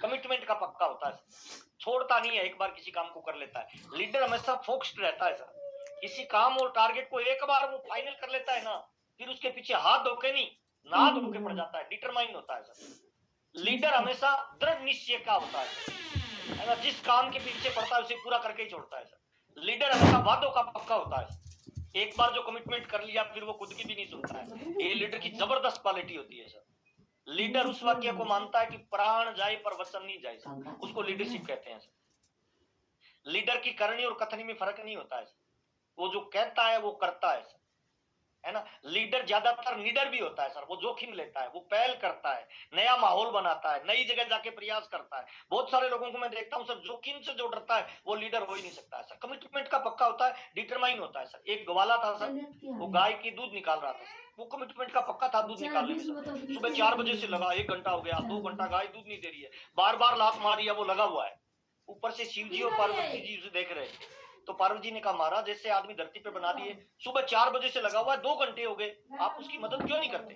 कमिटमेंट का पक्का होता है, छोड़ता नहीं है, एक बार किसी काम को कर लेता है। लीडर हमेशा फोकस्ड रहता है सर। किसी काम और टारगेट को एक बार वो फाइनल कर लेता है ना, फिर उसके पीछे हाथ धोके नहीं, ना धोके पड़ जाता है, डिटरमाइन होता है सर। लीडर हमेशा दृढ़ निश्चय का होता है ना, जिस काम के पीछे पड़ता है उसे पूरा करके ही छोड़ता है सर। लीडर हमेशा वादों का पक्का होता है, एक बार जो कमिटमेंट कर लिया फिर वो खुद की भी नहीं सुनता है। ये लीडर की जबरदस्त क्वालिटी होती है सर। लीडर उस वाक्य को मानता है कि प्राण जाए पर वचन नहीं जाए सर, उसको लीडरशिप कहते हैं सर। लीडर की करनी और कथनी में फर्क नहीं होता है सर, वो जो कहता है वो करता है सर, है ना। लीडर ज्यादातर लीडर भी होता है सर, वो जोखिम लेता है, वो पहल करता है, नया माहौल बनाता है, नई जगह जाके प्रयास करता है। बहुत सारे लोगों को मैं देखता हूं सर, जोखिम से जो डरता है वो लीडर हो ही नहीं सकता है सर। कमिटमेंट का पक्का होता है, डिटरमाइन होता है सर। एक ग्वाला था सर, वो गाय की दूध निकाल रहा था, वो कमिटमेंट का पक्का था दूध निकालने में सर। सुबह 4 बजे से लगा, 1 घंटा हो गया, 2 घंटा गाय दूध नहीं दे रही है, बार बार लात मारी है, वो लगा हुआ है। ऊपर से शिव जी और पार्वती जी उसे देख रहे थे। तो पार्वती जी ने कहा, महाराज जैसे आदमी धरती पे बना दिए, सुबह 4 बजे से लगा हुआ है, 2 घंटे हो गए, आप उसकी मदद क्यों नहीं करते?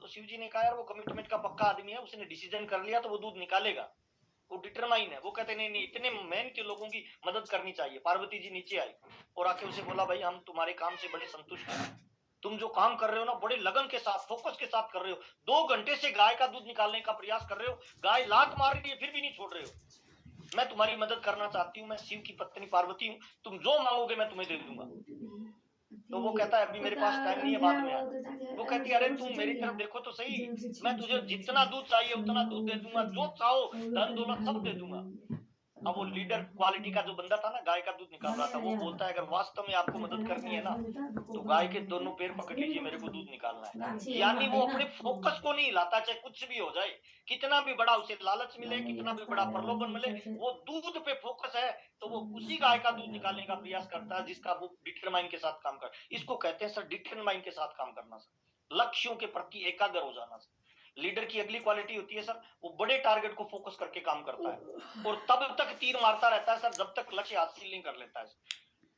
तो शिव जी ने कहा, यार वो कमिटमेंट का पक्का आदमी है, उसने डिसीजन कर लिया तो वो दूध निकालेगा, वो डिटरमाइन है। वो कहते नहीं नहीं, इतने मेहनती लोगों की मदद करनी चाहिए। पार्वती जी नीचे आई और आके उसे बोला, भाई हम तुम्हारे काम से बड़े संतुष्ट हैं, तुम जो काम कर रहे हो ना बड़े लगन के साथ, फोकस के साथ कर रहे हो, 2 घंटे से गाय का दूध निकालने का प्रयास कर रहे हो, गाय लात मार रही है फिर भी नहीं छोड़ रहे हो, मैं तुम्हारी मदद करना चाहती हूँ, मैं शिव की पत्नी पार्वती हूँ, तुम जो मांगोगे मैं तुम्हें दे दूंगा। तो वो कहता है, अभी मेरे पास टाइम नहीं है, बाद में आ। वो कहती है, अरे तुम मेरी तरफ देखो तो सही, मैं तुझे जितना दूध चाहिए उतना दूध दे दूंगा, जो चाहो धन दौलत सब दे दूंगा। अब वो लीडर क्वालिटी का जो बंदा था ना, गाय का दूध निकाल रहा था, वो बोलता है, अगर वास्तव में आपको मदद करनी है ना तो गाय के दोनों पैर पकड़ लीजिए, मेरे को दूध निकालना है। यानी वो अपने फोकस को नहीं हिलाता, चाहे कुछ भी हो जाए, कितना भी बड़ा उसे लालच मिले, कितना भी बड़ा प्रलोभन मिले, वो दूध पे फोकस है, तो वो उसी गाय का दूध निकालने का प्रयास करता है जिसका वो डिटरमाइन के साथ काम कर। इसको कहते हैं सर डिटरमाइन के साथ काम करना सर, लक्ष्यों के प्रति एकाग्र हो जाना सर। लीडर की अगली क्वालिटी होती है सर, वो बड़े टारगेट को फोकस करके काम करता है और तब तक तीर मारता रहता है सर जब तक लक्ष्य हासिल नहीं कर लेता है।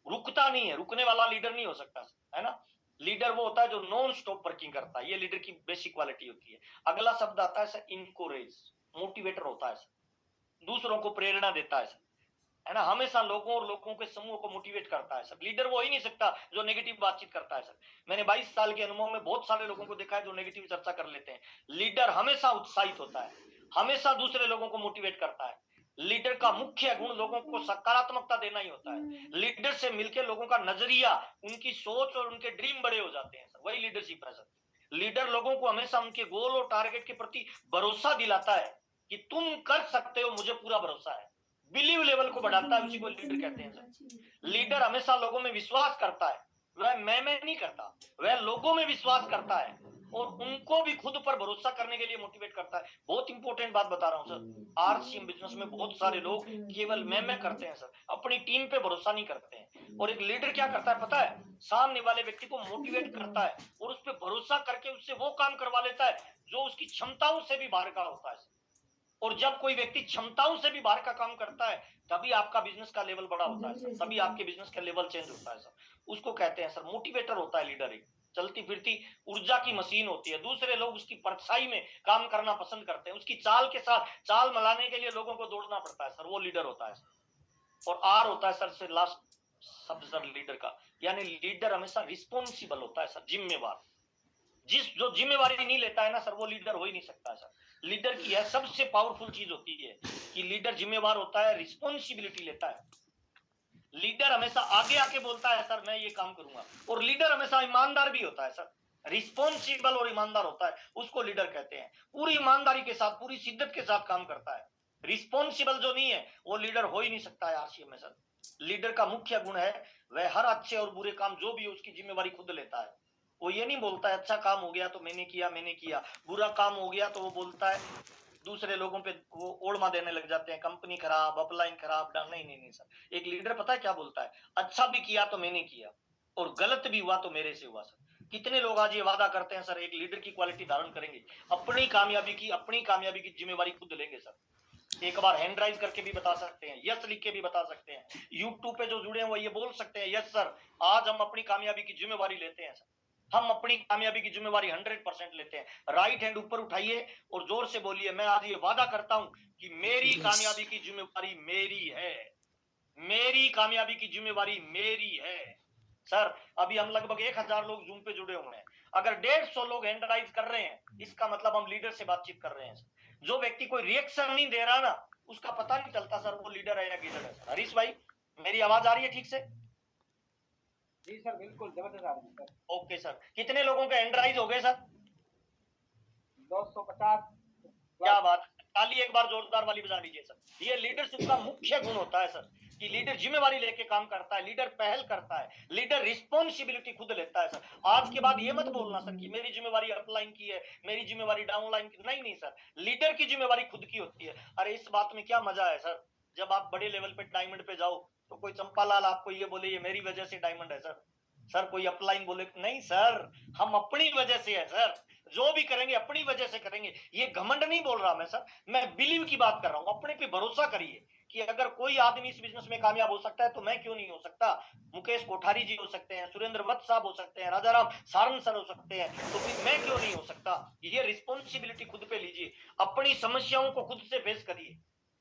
रुकता नहीं है, रुकने वाला लीडर नहीं हो सकता है ना। लीडर वो होता है जो नॉन स्टॉप वर्किंग करता है, ये लीडर की बेसिक क्वालिटी होती है। अगला शब्द आता है सर इनकोरेज, मोटिवेटर होता है सर, दूसरों को प्रेरणा देता है सर, है ना। हमेशा लोगों और लोगों के समूह को मोटिवेट करता है सर। लीडर वो ही नहीं सकता जो नेगेटिव बातचीत करता है सर। मैंने 22 साल के अनुभव में बहुत सारे लोगों को देखा है जो नेगेटिव चर्चा कर लेते हैं। लीडर हमेशा उत्साहित होता है, हमेशा दूसरे लोगों को मोटिवेट करता है। लीडर का मुख्य गुण लोगों को सकारात्मकता देना ही होता है। लीडर से मिलकर लोगों का नजरिया, उनकी सोच और उनके ड्रीम बड़े हो जाते हैं सर, वही लीडरशिप है सर। लीडर लोगों को हमेशा उनके गोल और टारगेट के प्रति भरोसा दिलाता है कि तुम कर सकते हो, मुझे पूरा भरोसा है। बिलीव लेवल को बढ़ाता है, उसी को लीडर कहते हैं सर। लीडर हमेशा लोगों में विश्वास करता है, वह मैं नहीं करता, वह लोगों में विश्वास करता है और उनको भी खुद पर भरोसा करने के लिए मोटिवेट करता है। बहुत इंपॉर्टेंट बात बता रहा हूं सर, आरसीएम बिजनेस में बहुत सारे लोग केवल मैं करते हैं सर, अपनी टीम पे भरोसा नहीं करते हैं। और एक लीडर क्या करता है पता है, सामने वाले व्यक्ति को मोटिवेट करता है और उस पर भरोसा करके उससे वो काम करवा लेता है जो उसकी क्षमताओं से भी बाहर का होता है। और जब कोई व्यक्ति क्षमताओं से भी बाहर का काम करता है तभी आपका बिजनेस का लेवल बड़ा होता है सर, तभी आपके बिजनेस का लेवल चेंज होता है सर। उसको कहते हैं सर मोटिवेटर होता है लीडर। एक चलती फिरती ऊर्जा की मशीन होती है, दूसरे लोग उसकी परछाई में काम करना पसंद करते हैं, उसकी चाल के साथ चाल मिलाने के लिए लोगों को दौड़ना पड़ता है सर, वो लीडर होता है सर। और आर होता है सर से लास्ट शब्द सर लीडर का, यानी लीडर हमेशा रिस्पॉन्सिबल होता है सर, जिम्मेवार। जो जिम्मेवारी नहीं लेता है ना सर, वो लीडर हो ही नहीं सकता सर। लीडर की यह सबसे पावरफुल चीज होती है कि लीडर जिम्मेवार होता है, रिस्पॉन्सिबिलिटी लेता है। लीडर हमेशा आगे आके बोलता है सर मैं ये काम करूंगा, और लीडर हमेशा ईमानदार भी होता है सर। रिस्पॉन्सिबल और ईमानदार होता है उसको लीडर कहते हैं। पूरी ईमानदारी के साथ, पूरी शिद्दत के साथ काम करता है। रिस्पॉन्सिबल जो नहीं है वो लीडर हो ही नहीं सकता है आरसीएम में सर। लीडर का मुख्य गुण है वह हर अच्छे और बुरे काम जो भी उसकी जिम्मेवारी खुद लेता है। वो ये नहीं बोलता है अच्छा काम हो गया तो मैंने किया, बुरा काम हो गया तो वो बोलता है दूसरे लोगों पे वो ओढ़मा देने लग जाते हैं, कंपनी खराब, अपलाइन खराब। नहीं सर, एक लीडर पता है क्या बोलता है, अच्छा भी किया तो मैंने किया और गलत भी हुआ तो मेरे से हुआ सर। कितने लोग आज ये वादा करते हैं सर एक लीडर की क्वालिटी धारण करेंगे, अपनी कामयाबी की जिम्मेवारी खुद लेंगे सर। एक बार हैंड राइज करके भी बता सकते हैं, यस लिख के भी बता सकते हैं। यूट्यूब पे जो जुड़े हैं वो ये बोल सकते हैं यस सर आज हम अपनी कामयाबी की जिम्मेवारी लेते हैं सर। हम अपनी कामयाबी की जिम्मेवारी 100% लेते हैं। राइट हैंड ऊपर उठाइए और जोर से बोलिए, मैं आज ये वादा करता हूं कि मेरी कामयाबी की जिम्मेवारी मेरी है, मेरी कामयाबी की जिम्मेवारी मेरी है सर। अभी हम लगभग 1000 लोग जूम पे जुड़े हुए हैं। अगर 150 लोग हैंड राइज कर रहे हैं इसका मतलब हम लीडर से बातचीत कर रहे हैं सर। जो व्यक्ति कोई रिएक्शन नहीं दे रहा ना उसका पता नहीं चलता सर वो लीडर है या लीडर है सर। हरीश भाई मेरी आवाज आ रही है ठीक से? जी सर बिल्कुल जबरदस्त आ रही है सर। ओके सर, कितने लोगों के हैंड राइज हो गए सर? 250। क्या बात, ताली एक बार जोरदार वाली बजा दीजिए सर। ये लीडरशिप का मुख्य गुण होता है सर कि लीडर जिम्मेवारी लेके काम करता है, लीडर पहल करता है, लीडर रिस्पॉन्सिबिलिटी खुद लेता है सर। आज के बाद ये मत बोलना सर कि मेरी जिम्मेवारी अपलाइन की है, मेरी जिम्मेवारी डाउनलाइन की। नहीं सर, लीडर की जिम्मेवारी खुद की होती है। अरे इस बात में क्या मजा है सर, जब आप बड़े लेवल पे डायमंड पे जाओ तो कोई चंपालाल आपको ये बोले ये मेरी वजह से डायमंड है सर। सर कोई अपलाइन बोले नहीं सर, हम अपनी वजह से है सर, जो भी करेंगे अपनी वजह से करेंगे। ये घमंड नहीं बोल रहा मैं सर, मैं बिलीव की बात कर रहा हूं। अपने पे भरोसा करिए कि अगर कोई आदमी इस बिजनेस में कामयाब हो सकता है तो मैं क्यों नहीं हो सकता। मुकेश कोठारी जी हो सकते हैं, सुरेंद्र वत्स साहब हो सकते हैं, राजाराम सारंग सर हो सकते हैं, तो फिर मैं क्यों नहीं हो सकता। ये रिस्पॉन्सिबिलिटी खुद पे लीजिए, अपनी समस्याओं को खुद से फेस करिए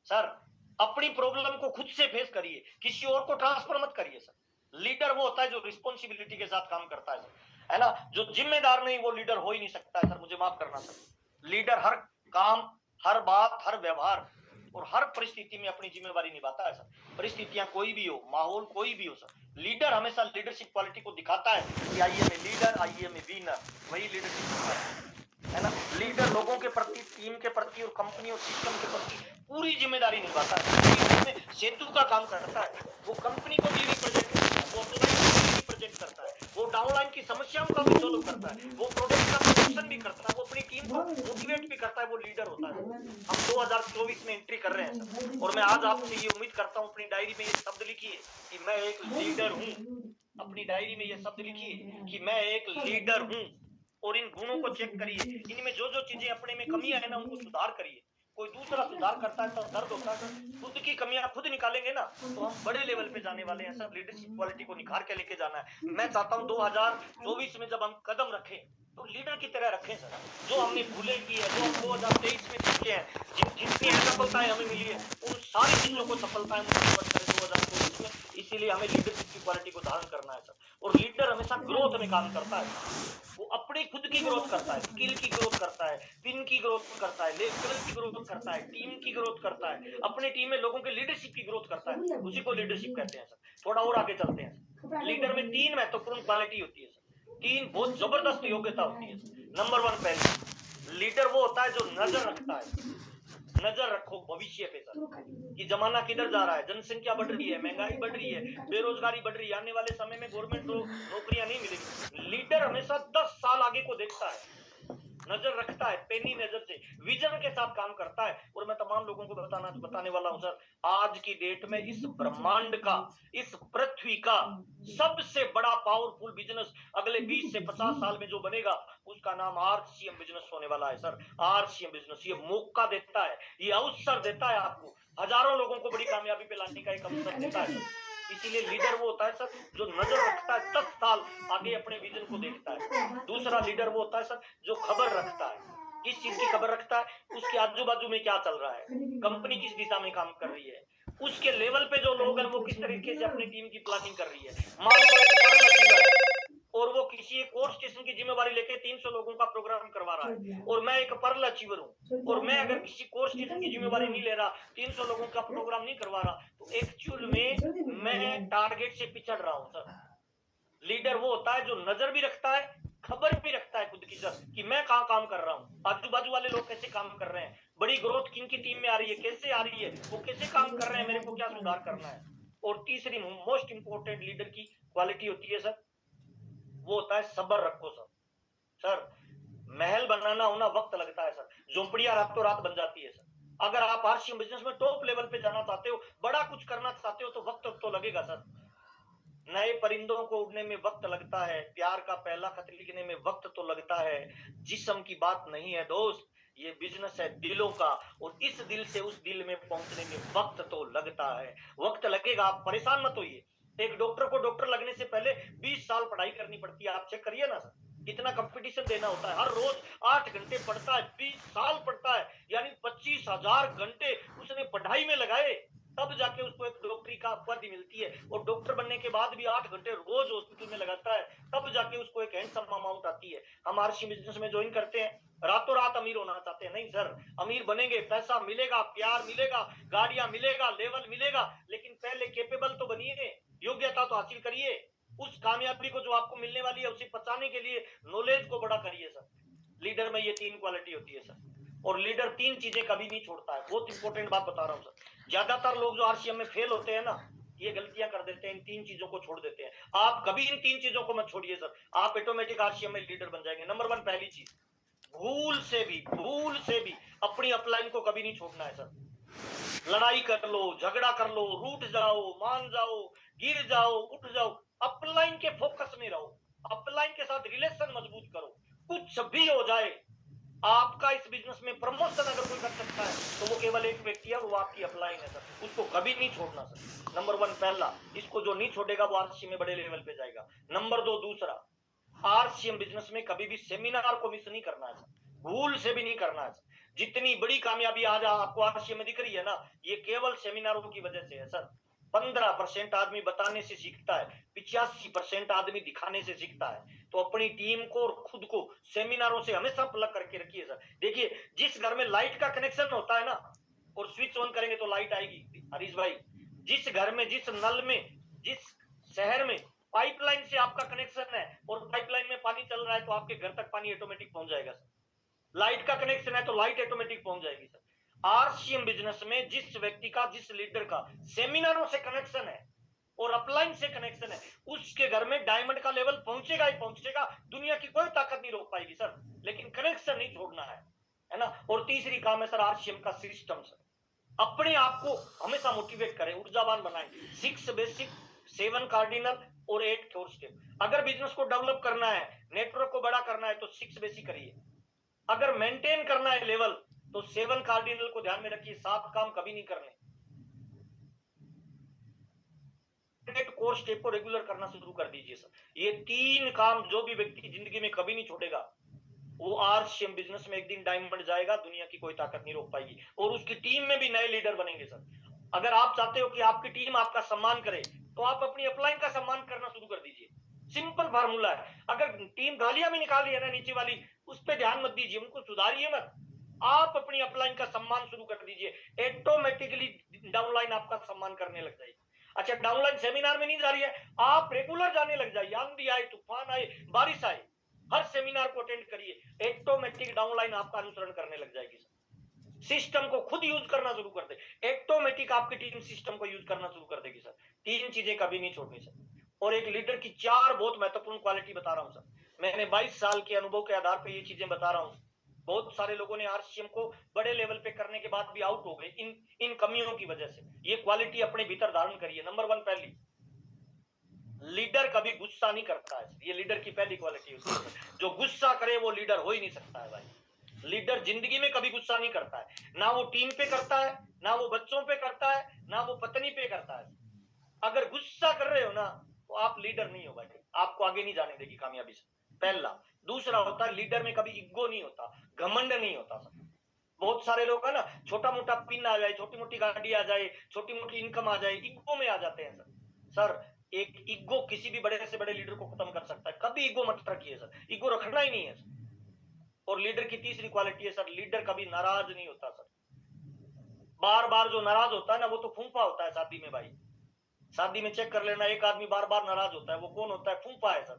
सर, अपनी प्रॉब्लम को खुद से फेस करिए, किसी और को ट्रांसफर मत करिए सर। लीडर वो होता है जो रिस्पॉन्सिबिलिटी के साथ काम करता है ना। जो जिम्मेदार नहीं वो लीडर हो ही नहीं सकता है सर, मुझे माफ करना सर। लीडर हर काम, हर बात, हर व्यवहार और हर परिस्थिति में अपनी जिम्मेवारी निभाता है सर। परिस्थितियां कोई भी हो, माहौल कोई भी हो सर, लीडर हमेशा लीडरशिप क्वालिटी को दिखाता है कि I am a leader, I am a winner. वही लीडरशिप है ना। लीडर लोगों के प्रति, टीम के प्रति और कंपनी और सिस्टम के प्रति पूरी जिम्मेदारी निभाता है। में सेतु का काम करता है, वो कंपनी को भी रिप्रेजेंट करता है, वो अपलाइन को भी रिप्रेजेंट करता है, वो डाउनलाइन की समस्याओं का भी सॉल्व करता है, वो प्रोडक्ट का प्रोडक्शन भी करता है, वो अपनी टीम को मोटिवेट भी करता है। वो लीडर होता है। हम 2024 में एंट्री कर रहे हैं सर, और मैं आज आपसे ये उम्मीद करता हूँ अपनी डायरी में ये शब्द लिखिए कि मैं एक लीडर हूँ। अपनी डायरी में ये शब्द लिखिए कि मैं एक लीडर हूँ, और इन गुणों को चेक करिए, इनमें जो जो चीजें अपने में कमियां है ना उनको सुधार करिए। कोई दूसरा सुधार करता है तो दर्द होता है, खुद की कमियां खुद निकालेंगे ना तो हम बड़े लेवल पे जाने वाले हैं सर। लीडरशिप क्वालिटी को निखार के लेके जाना है। मैं चाहता हूं 2024 में जब हम कदम रखें तो लीडर की तरह रखें सर। जो हमने भूले की है, जो हम 2023 में सीखे हैं, जितनी असफलताएं हमें मिली है उन सारी चीजों को सफलताएं मुसीबत करें 2024 में। इसीलिए हमें लीडरशिप की क्वालिटी को धारण करना है सर। और लीडर हमेशा ग्रोथ में काम करता है, वो अपनी खुद की ग्रोथ करता है, स्किल की ग्रोथ करता है, पिन की ग्रोथ करता है, लेवल की ग्रोथ करता है, टीम की ग्रोथ करता है, अपनी टीम में लोगों के लीडरशिप की ग्रोथ करता है। उसी को लीडरशिप कहते हैं सर। थोड़ा और आगे चलते हैं। लीडर में 3 महत्वपूर्ण क्वालिटी होती है सर, 3 बहुत जबरदस्त योग्यता होती है। नंबर 1, पहले लीडर वो होता है जो नजर रखता है। नजर रखो भविष्य पे सर कि जमाना किधर जा रहा है, जनसंख्या बढ़ रही है, महंगाई बढ़ रही है, बेरोजगारी बढ़ रही है, आने वाले समय में गवर्नमेंट नौकरियां नहीं मिलेगी। लीडर हमेशा 10 साल आगे को देखता है, नजर रखता है, पैनी नजर से विजन के साथ काम करता है। और मैं तमाम लोगों को बताने वाला हूं सर, आज की डेट में इस ब्रह्मांड का, इस पृथ्वी का सबसे बड़ा पावरफुल बिजनेस अगले 20 से 50 साल में जो बनेगा उसका नाम आरसीएम बिजनेस होने वाला है सर। आरसीएम बिजनेस ये मौका देता है, ये अवसर देता है आपको, हजारों लोगों को बड़ी कामयाबी पे लाने का एक अवसर देता है। इसीलिए लीडर वो होता है सर जो नजर रखता है, 10 साल आगे अपने विजन को देखता है। दूसरा लीडर वो होता है सर जो खबर रखता है। किस चीज की खबर रखता है? उसके आजू बाजू में क्या चल रहा है, कंपनी किस दिशा में काम कर रही है, उसके लेवल पे जो लोग हैं वो किस तरीके से अपनी टीम की प्लानिंग कर रही है। मान लो एक पर्ल अचीवर है और वो किसी एक कोर स्टेशन की जिम्मेवारी लेके 300 लोगों का प्रोग्राम करवा रहा है, और मैं एक पर्ल अचीवर हूँ, और मैं अगर किसी कोर स्टेशन की जिम्मेवारी नहीं ले रहा, 300 लोगों का प्रोग्राम नहीं करवा रहा, तो एक्चुअल में मैं टारगेट से पिछड़ रहा हूँ सर। लीडर वो होता है जो नजर भी रखता है, खबर भी रखता है खुद की सर कि मैं कहाँ काम कर रहा हूँ, आजू बाजू वाले लोग कैसे काम कर रहे हैं, बड़ी ग्रोथ किन की टीम में आ रही है, कैसे आ रही है, वो कैसे काम कर रहे हैं, मेरे को क्या सुधार करना है। और तीसरी मोस्ट इंपोर्टेंट लीडर की क्वालिटी होती है सर, वो होता है सब्र रखो सर। सर महल बनाना होना वक्त लगता है सर, झोंपड़ियां रातों रात बन जाती है सर। अगर आप आरसीएम बिजनेस में टॉप लेवल पे जाना चाहते हो, बड़ा कुछ करना चाहते हो, तो वक्त तो लगेगा सर। नए परिंदों को उड़ने में वक्त लगता है, प्यार का पहला खत लिखने में वक्त तो लगता है। जिस्म की बात नहीं है दोस्त, ये बिजनेस है दिलों का, और इस दिल से उस दिल में पहुंचने में वक्त तो लगता है। वक्त लगेगा, आप परेशान मत होइए। एक डॉक्टर को डॉक्टर लगने से पहले 20 साल पढ़ाई करनी पड़ती है, आप चेक करिए ना सर, कितना कंपटीशन देना होता है। हर रोज 8 घंटे पढ़ता है, 20 साल पढ़ता है, यानी 25,000 घंटे उसने पढ़ाई में लगाए, तब जाके उसको एक डॉक्टरी का उपाधि मिलती है। और डॉक्टर बनने के बाद भी 8 घंटे रोज हॉस्पिटल में लगाता है, तब जाके उसको एक हैंडसम अमाउंट आती है। हम आरसी बिजनेस में ज्वाइन करते हैं, रातों रात अमीर होना चाहते हैं, नहीं सर। अमीर बनेंगे, पैसा मिलेगा, प्यार मिलेगा, गाड़ियां मिलेगा, लेवल मिलेगा, लेकिन पहले कैपेबल तो बनिए, योग्यता तो हासिल करिए। उस कामयाबी को जो आपको मिलने वाली है उसे पचाने के लिए नॉलेज को बड़ा करिए सर। लीडर में ये 3 क्वालिटी होती है सर, और लीडर 3 चीजें कभी नहीं छोड़ता है। बहुत इंपॉर्टेंट बात बता रहा हूँ सर। ज्यादातर लोग जो आरसीएम में फेल होते हैं ना, ये गलतियां कर देते हैं, इन 3 चीजों को छोड़ देते हैं। आप कभी इन 3 चीजों को मत छोड़िए सर, आप ऑटोमेटिक आरसीएम में लीडर बन जाएंगे। नंबर 1, पहली चीज, भूल से भी अपनी अपलाइन को कभी नहीं छोड़ना है सर। लड़ाई कर लो, झगड़ा कर लो, रूठ जाओ, मान जाओ, गिर जाओ, उठ जाओ, अपलाइन के फोकस में रहो, अपलाइन के साथ रिलेशन मजबूत करो। कुछ भी हो जाए, आपका इस बिजनेस में प्रमोशन अगर कोई कर सकता है तो वो केवल एक व्यक्ति है, वो आपकी अपलाइन है सर, उसको कभी नहीं छोड़ना सर। नंबर 1 पहला, इसको जो नहीं छोड़ेगा वो आरसीएम में बड़े लेवल पे जाएगा। नंबर 2 दूसरा, आरसीएम बिजनेस में कभी भी सेमिनार को मिस नहीं करना है सर, भूल से भी नहीं करना है सर। जितनी बड़ी कामयाबी आज आपको आरसीएम में दिख रही है ना, ये केवल सेमिनारों की वजह से है सर। 15% आदमी बताने से सीखता है, 85% आदमी दिखाने से सीखता है। तो अपनी टीम को और खुद को सेमिनारों से हमेशा प्लग करके रखिए सर। देखिए, जिस घर में लाइट का कनेक्शन होता है ना, और स्विच ऑन करेंगे तो लाइट आएगी हरीश भाई, जिस घर में, जिस नल में, जिस शहर में पाइपलाइन से आपका कनेक्शन है और पाइपलाइन में पानी चल रहा है, तो आपके घर तक पानी ऑटोमेटिक पहुंच जाएगा सर। लाइट का कनेक्शन है तो लाइट ऑटोमेटिक पहुंच जाएगी सर। आरसीएम बिजनेस में जिस व्यक्ति का, जिस लीडर का सेमिनारों से कनेक्शन है और अपलाइन से कनेक्शन है, उसके घर में डायमंड का लेवल पहुंचेगा ही पहुंचेगा, दुनिया की कोई ताकत नहीं रोक पाएगी सर। लेकिन कनेक्शन नहीं छोड़ना है ना। और तीसरी काम है सर आरसीएम का सिस्टम सर। अपने आप को हमेशा मोटिवेट करें, ऊर्जावान बनाएं। 6 बेसिक, 7 कार्डिनल और 8 फोर स्टेप। अगर बिजनेस को डेवलप करना है, नेटवर्क को बड़ा करना है, तो 6 बेसिक करिए। अगर मेंटेन करना है लेवल, तो 7 कार्डिनल को ध्यान में रखिए, 7 काम कभी नहीं करने। 8 कोर स्टेप को रेगुलर करना शुरू कर दीजिए सर। ये 3 काम जो भी व्यक्ति जिंदगी में कभी नहीं छोड़ेगा, वो आरसीएम बिजनेस में एक दिन डायमंड जाएगा, दुनिया की कोई ताकत नहीं रोक पाएगी। और उसकी टीम में भी नए लीडर बनेंगे सर। अगर आप चाहते हो कि आपकी टीम आपका सम्मान करे, तो आप अपनी अपलाइन का सम्मान करना शुरू कर दीजिए। सिंपल फार्मूला है। अगर टीम गालियां भी निकाल रही है ना नीचे वाली, उस पर ध्यान मत दीजिए, उनको सुधारिए मत, आप अपनी अपलाइन का सम्मान शुरू कर दीजिए, ऑटोमेटिकली डाउनलाइन आपका सम्मान करने लग जाएगी। अच्छा, डाउनलाइन सेमिनार में नहीं जा रही है, आप रेगुलर जाने लग जाइए, आंधी आए, तूफान आए, बारिश आए, हर सेमिनार को अटेंड करिए, ऑटोमेटिक डाउनलाइन आपका अनुसरण करने लग जाएगी सर। सिस्टम को खुद यूज करना शुरू कर दे, ऑटोमेटिक आपकी टीम सिस्टम को यूज करना शुरू कर देगी सर। 3 चीजें कभी नहीं छोड़नी सर। और एक लीडर की 4 बहुत महत्वपूर्ण क्वालिटी बता रहा हूं सर। मैंने 22 साल के अनुभव के आधार पर ये चीजें बता रहा हूं। बहुत सारे लोगों ने आरसीएम को बड़े लेवल पे करने के बाद भी आउट हो गए इन कमियों की वजह से। ये क्वालिटी अपने भीतर धारण करिए। नंबर 1 पहली, लीडर कभी गुस्सा नहीं करता है। ये लीडर की पहली क्वालिटी होती है। जो गुस्सा करे वो लीडर हो ही नहीं सकता है भाई। लीडर जिंदगी में कभी गुस्सा नहीं करता है, ना वो टीम पे करता है, ना वो बच्चों पे करता है, ना वो पत्नी पे करता है। अगर गुस्सा कर रहे हो ना, तो आप लीडर नहीं हो भाई, आपको आगे नहीं जाने देगी कामयाबी से। पहला। दूसरा होता है, लीडर में कभी ईगो नहीं होता, घमंड नहीं होता सर। बहुत सारे लोग है ना, छोटा मोटा पिन आ जाए, छोटी मोटी गाड़ी आ जाए, छोटी मोटी इनकम आ जाए, ईगो में आ जाते हैं सर। एक ईगो किसी भी बड़े से बड़े लीडर को खत्म कर सकता है। कभी ईगो मत रखिए सर, ईगो रखना ही नहीं है सर। और लीडर की तीसरी क्वालिटी है सर, लीडर कभी नाराज नहीं होता सर। बार बार जो नाराज होता है ना, वो तो फूंफा होता है शादी में भाई। शादी में चेक कर लेना, एक आदमी बार बार नाराज होता है, वो कौन होता है? फूंफा है सर।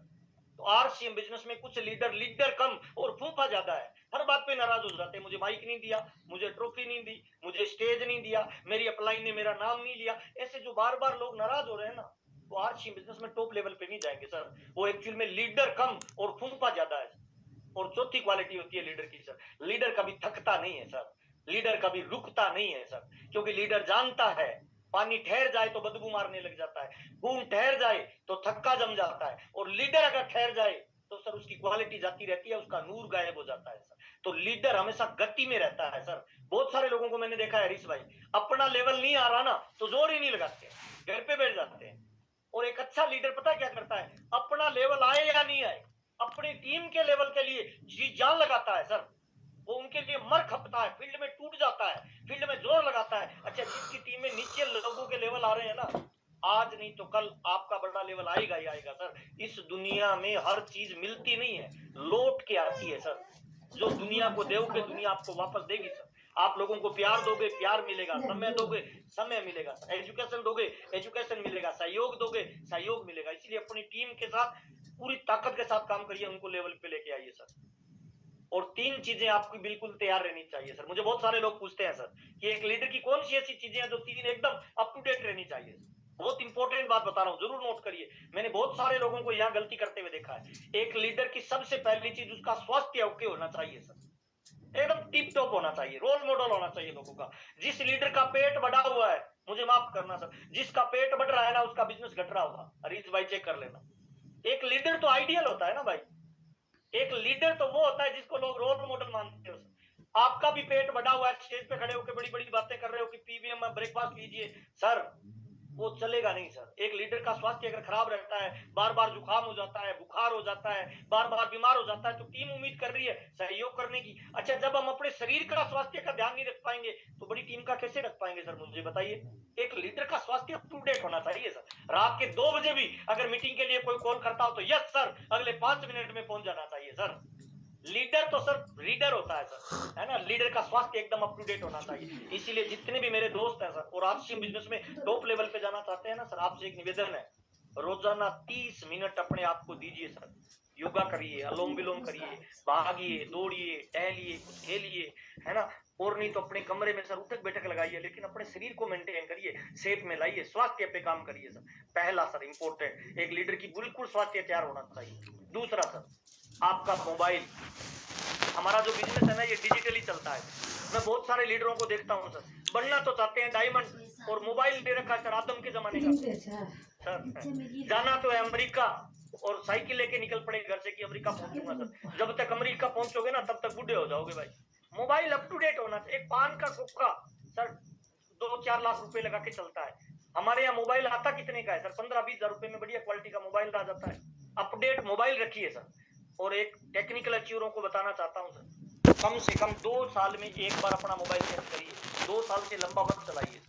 तो तो आरसीएम बिजनेस में कुछ लीडर कम और फूफा ज्यादा है। हर बात पे नाराज हो जाते हैं, मुझे माइक नहीं दिया, मुझे ट्रॉफी नहीं दी, मुझे स्टेज नहीं दिया, मेरी अपलाइन ने मेरा नाम नहीं लिया। ऐसे जो बार बार लोग नाराज हो रहे हैं ना, वो आरसीएम बिजनेस में टॉप लेवल पे नहीं जाएंगे सर। वो एक्चुअल में लीडर कम और फूफा ज्यादा है। और चौथी क्वालिटी होती है लीडर की सर, लीडर कभी थकता नहीं है सर, लीडर कभी रुकता नहीं है सर। क्योंकि लीडर जानता है पानी ठहर जाए तो बदबू मारने लग जाता है, खून ठहर जाए तो थक्का जम जाता है, और लीडर अगर ठहर जाए तो सर उसकी क्वालिटी जाती रहती है, उसका नूर गायब हो जाता है सर। तो लीडर हमेशा गति में रहता है सर। बहुत सारे लोगों को मैंने देखा है हरीश भाई, अपना लेवल नहीं आ रहा ना तो जोर ही नहीं लगाते, घर पे बैठ जाते हैं। और एक अच्छा लीडर पता क्या करता है, अपना लेवल आए या नहीं आए, अपनी टीम के लेवल के लिए जी जान लगाता है सर। वो उनके लिए मर खपता है, फील्ड में टूट जाता है, फील्ड में जोर लगाता है। अच्छा, जिसकी टीम में नीचे लोगों के लेवल आ रहे हैं ना, आज नहीं तो कल आपका बड़ा लेवल आएगा ही आएगा सर। इस दुनिया में हर चीज मिलती नहीं है, लौट के आती है सर। जो दुनिया को दोगे दुनिया आपको वापस देगी सर। आप लोगों को प्यार दोगे प्यार मिलेगा, समय दोगे समय मिलेगा, एजुकेशन दोगे एजुकेशन मिलेगा, सहयोग दोगे सहयोग मिलेगा। इसलिए अपनी टीम के साथ पूरी ताकत के साथ काम करिए, उनको लेवल पे लेके आइए सर। और तीन चीजें आपकी बिल्कुल तैयार रहनी चाहिए सर। मुझे बहुत सारे लोग पूछते हैं सर कि एक लीडर की कौन सी ऐसी चीजें हैं जो तीन एकदम अप टू डेट रहनी चाहिए। बहुत इंपॉर्टेंट बात बता रहा हूं, जरूर नोट करिए। मैंने बहुत सारे लोगों को यहाँ गलती करते हुए देखा है। एक लीडर की सबसे पहली चीज उसका स्वास्थ्य ओके होना चाहिए सर, एकदम टिप टॉप होना चाहिए, रोल मॉडल होना चाहिए लोगों का। जिस लीडर का पेट बढ़ा हुआ है, मुझे माफ करना सर, जिसका पेट बढ़ रहा है ना उसका बिजनेस घट रहा होगा। हरीश भाई चेक कर लेना। एक लीडर तो आइडियल होता है ना भाई, एक लीडर तो वो होता है जिसको लोग रोल मॉडल मानते हो। आपका भी पेट बढ़ा हुआ है, स्टेज पे खड़े होकर बड़ी बड़ी बातें कर रहे हो कि पीवीएम में ब्रेकफास्ट लीजिए सर, वो चलेगा नहीं सर। एक लीडर का स्वास्थ्य अगर खराब रहता है, बार बार जुकाम हो जाता है, बुखार हो जाता है, बार बार बीमार हो जाता है, तो टीम उम्मीद कर रही है सहयोग करने की। अच्छा, जब हम अपने शरीर का स्वास्थ्य का ध्यान नहीं रख पाएंगे तो बड़ी टीम का कैसे रख पाएंगे सर, मुझे बताइए। एक लीडर का स्वास्थ्य अप टू डेट होना चाहिए सर। रात के 2 बजे भी अगर मीटिंग के लिए कोई कॉल करता हो तो यस सर, अगले 5 मिनट में पहुंच जाना चाहिए सर। लीडर तो सर लीडर होता है सर, है ना। लीडर का स्वास्थ्य एकदम अप टू डेट होना चाहिए। इसीलिए जितने भी मेरे दोस्त हैं सर और आरसीएम बिजनेस में टॉप लेवल पे जाना चाहते हैं ना सर, आपसे एक निवेदन है, रोजाना 30 मिनट अपने आप को दीजिए सर। योगा करिए, अनुलोम विलोम करिए, भागिए, दौड़िए, टहलिए, कुछ खेलिए, है ना। और नहीं तो अपने कमरे में सर उठक बैठक लगाइए, लेकिन अपने शरीर को मेंटेन करिए, शेप में लाइए, स्वास्थ्य पे काम करिए सर। पहला सर इंपॉर्टेंट, एक लीडर की बिल्कुल स्वास्थ्य तैयार होना चाहिए। दूसरा सर, आपका मोबाइल, हमारा जो बिजनेस है ना ये डिजिटली चलता है। मैं बहुत सारे लीडरों को देखता हूँ सर, बनना तो चाहते हैं डायमंड और मोबाइल दे रखा है सर आदम के जमाने का सर। जाना तो है अमेरिका और साइकिल लेके निकल पड़े घर से कि अमेरिका पहुंचूंगा सर। जब तक अमेरिका पहुंचोगे ना तब तक बूढ़े हो जाओगे भाई। मोबाइल अप टू डेट होना चाहिए। एक पान का हुक्का सर 2-4 लाख रुपए लगा के चलता है, हमारे यहाँ मोबाइल आता कितने का है सर, 15-20 हजार रुपए में बढ़िया क्वालिटी का मोबाइल आ जाता है। अपडेट मोबाइल रखिए सर। और एक टेक्निकल अचीवरों को बताना चाहता हूँ सर, कम से कम 2 साल में एक बार अपना मोबाइल चेंज करिए, 2 साल से लंबा मत चलाइए,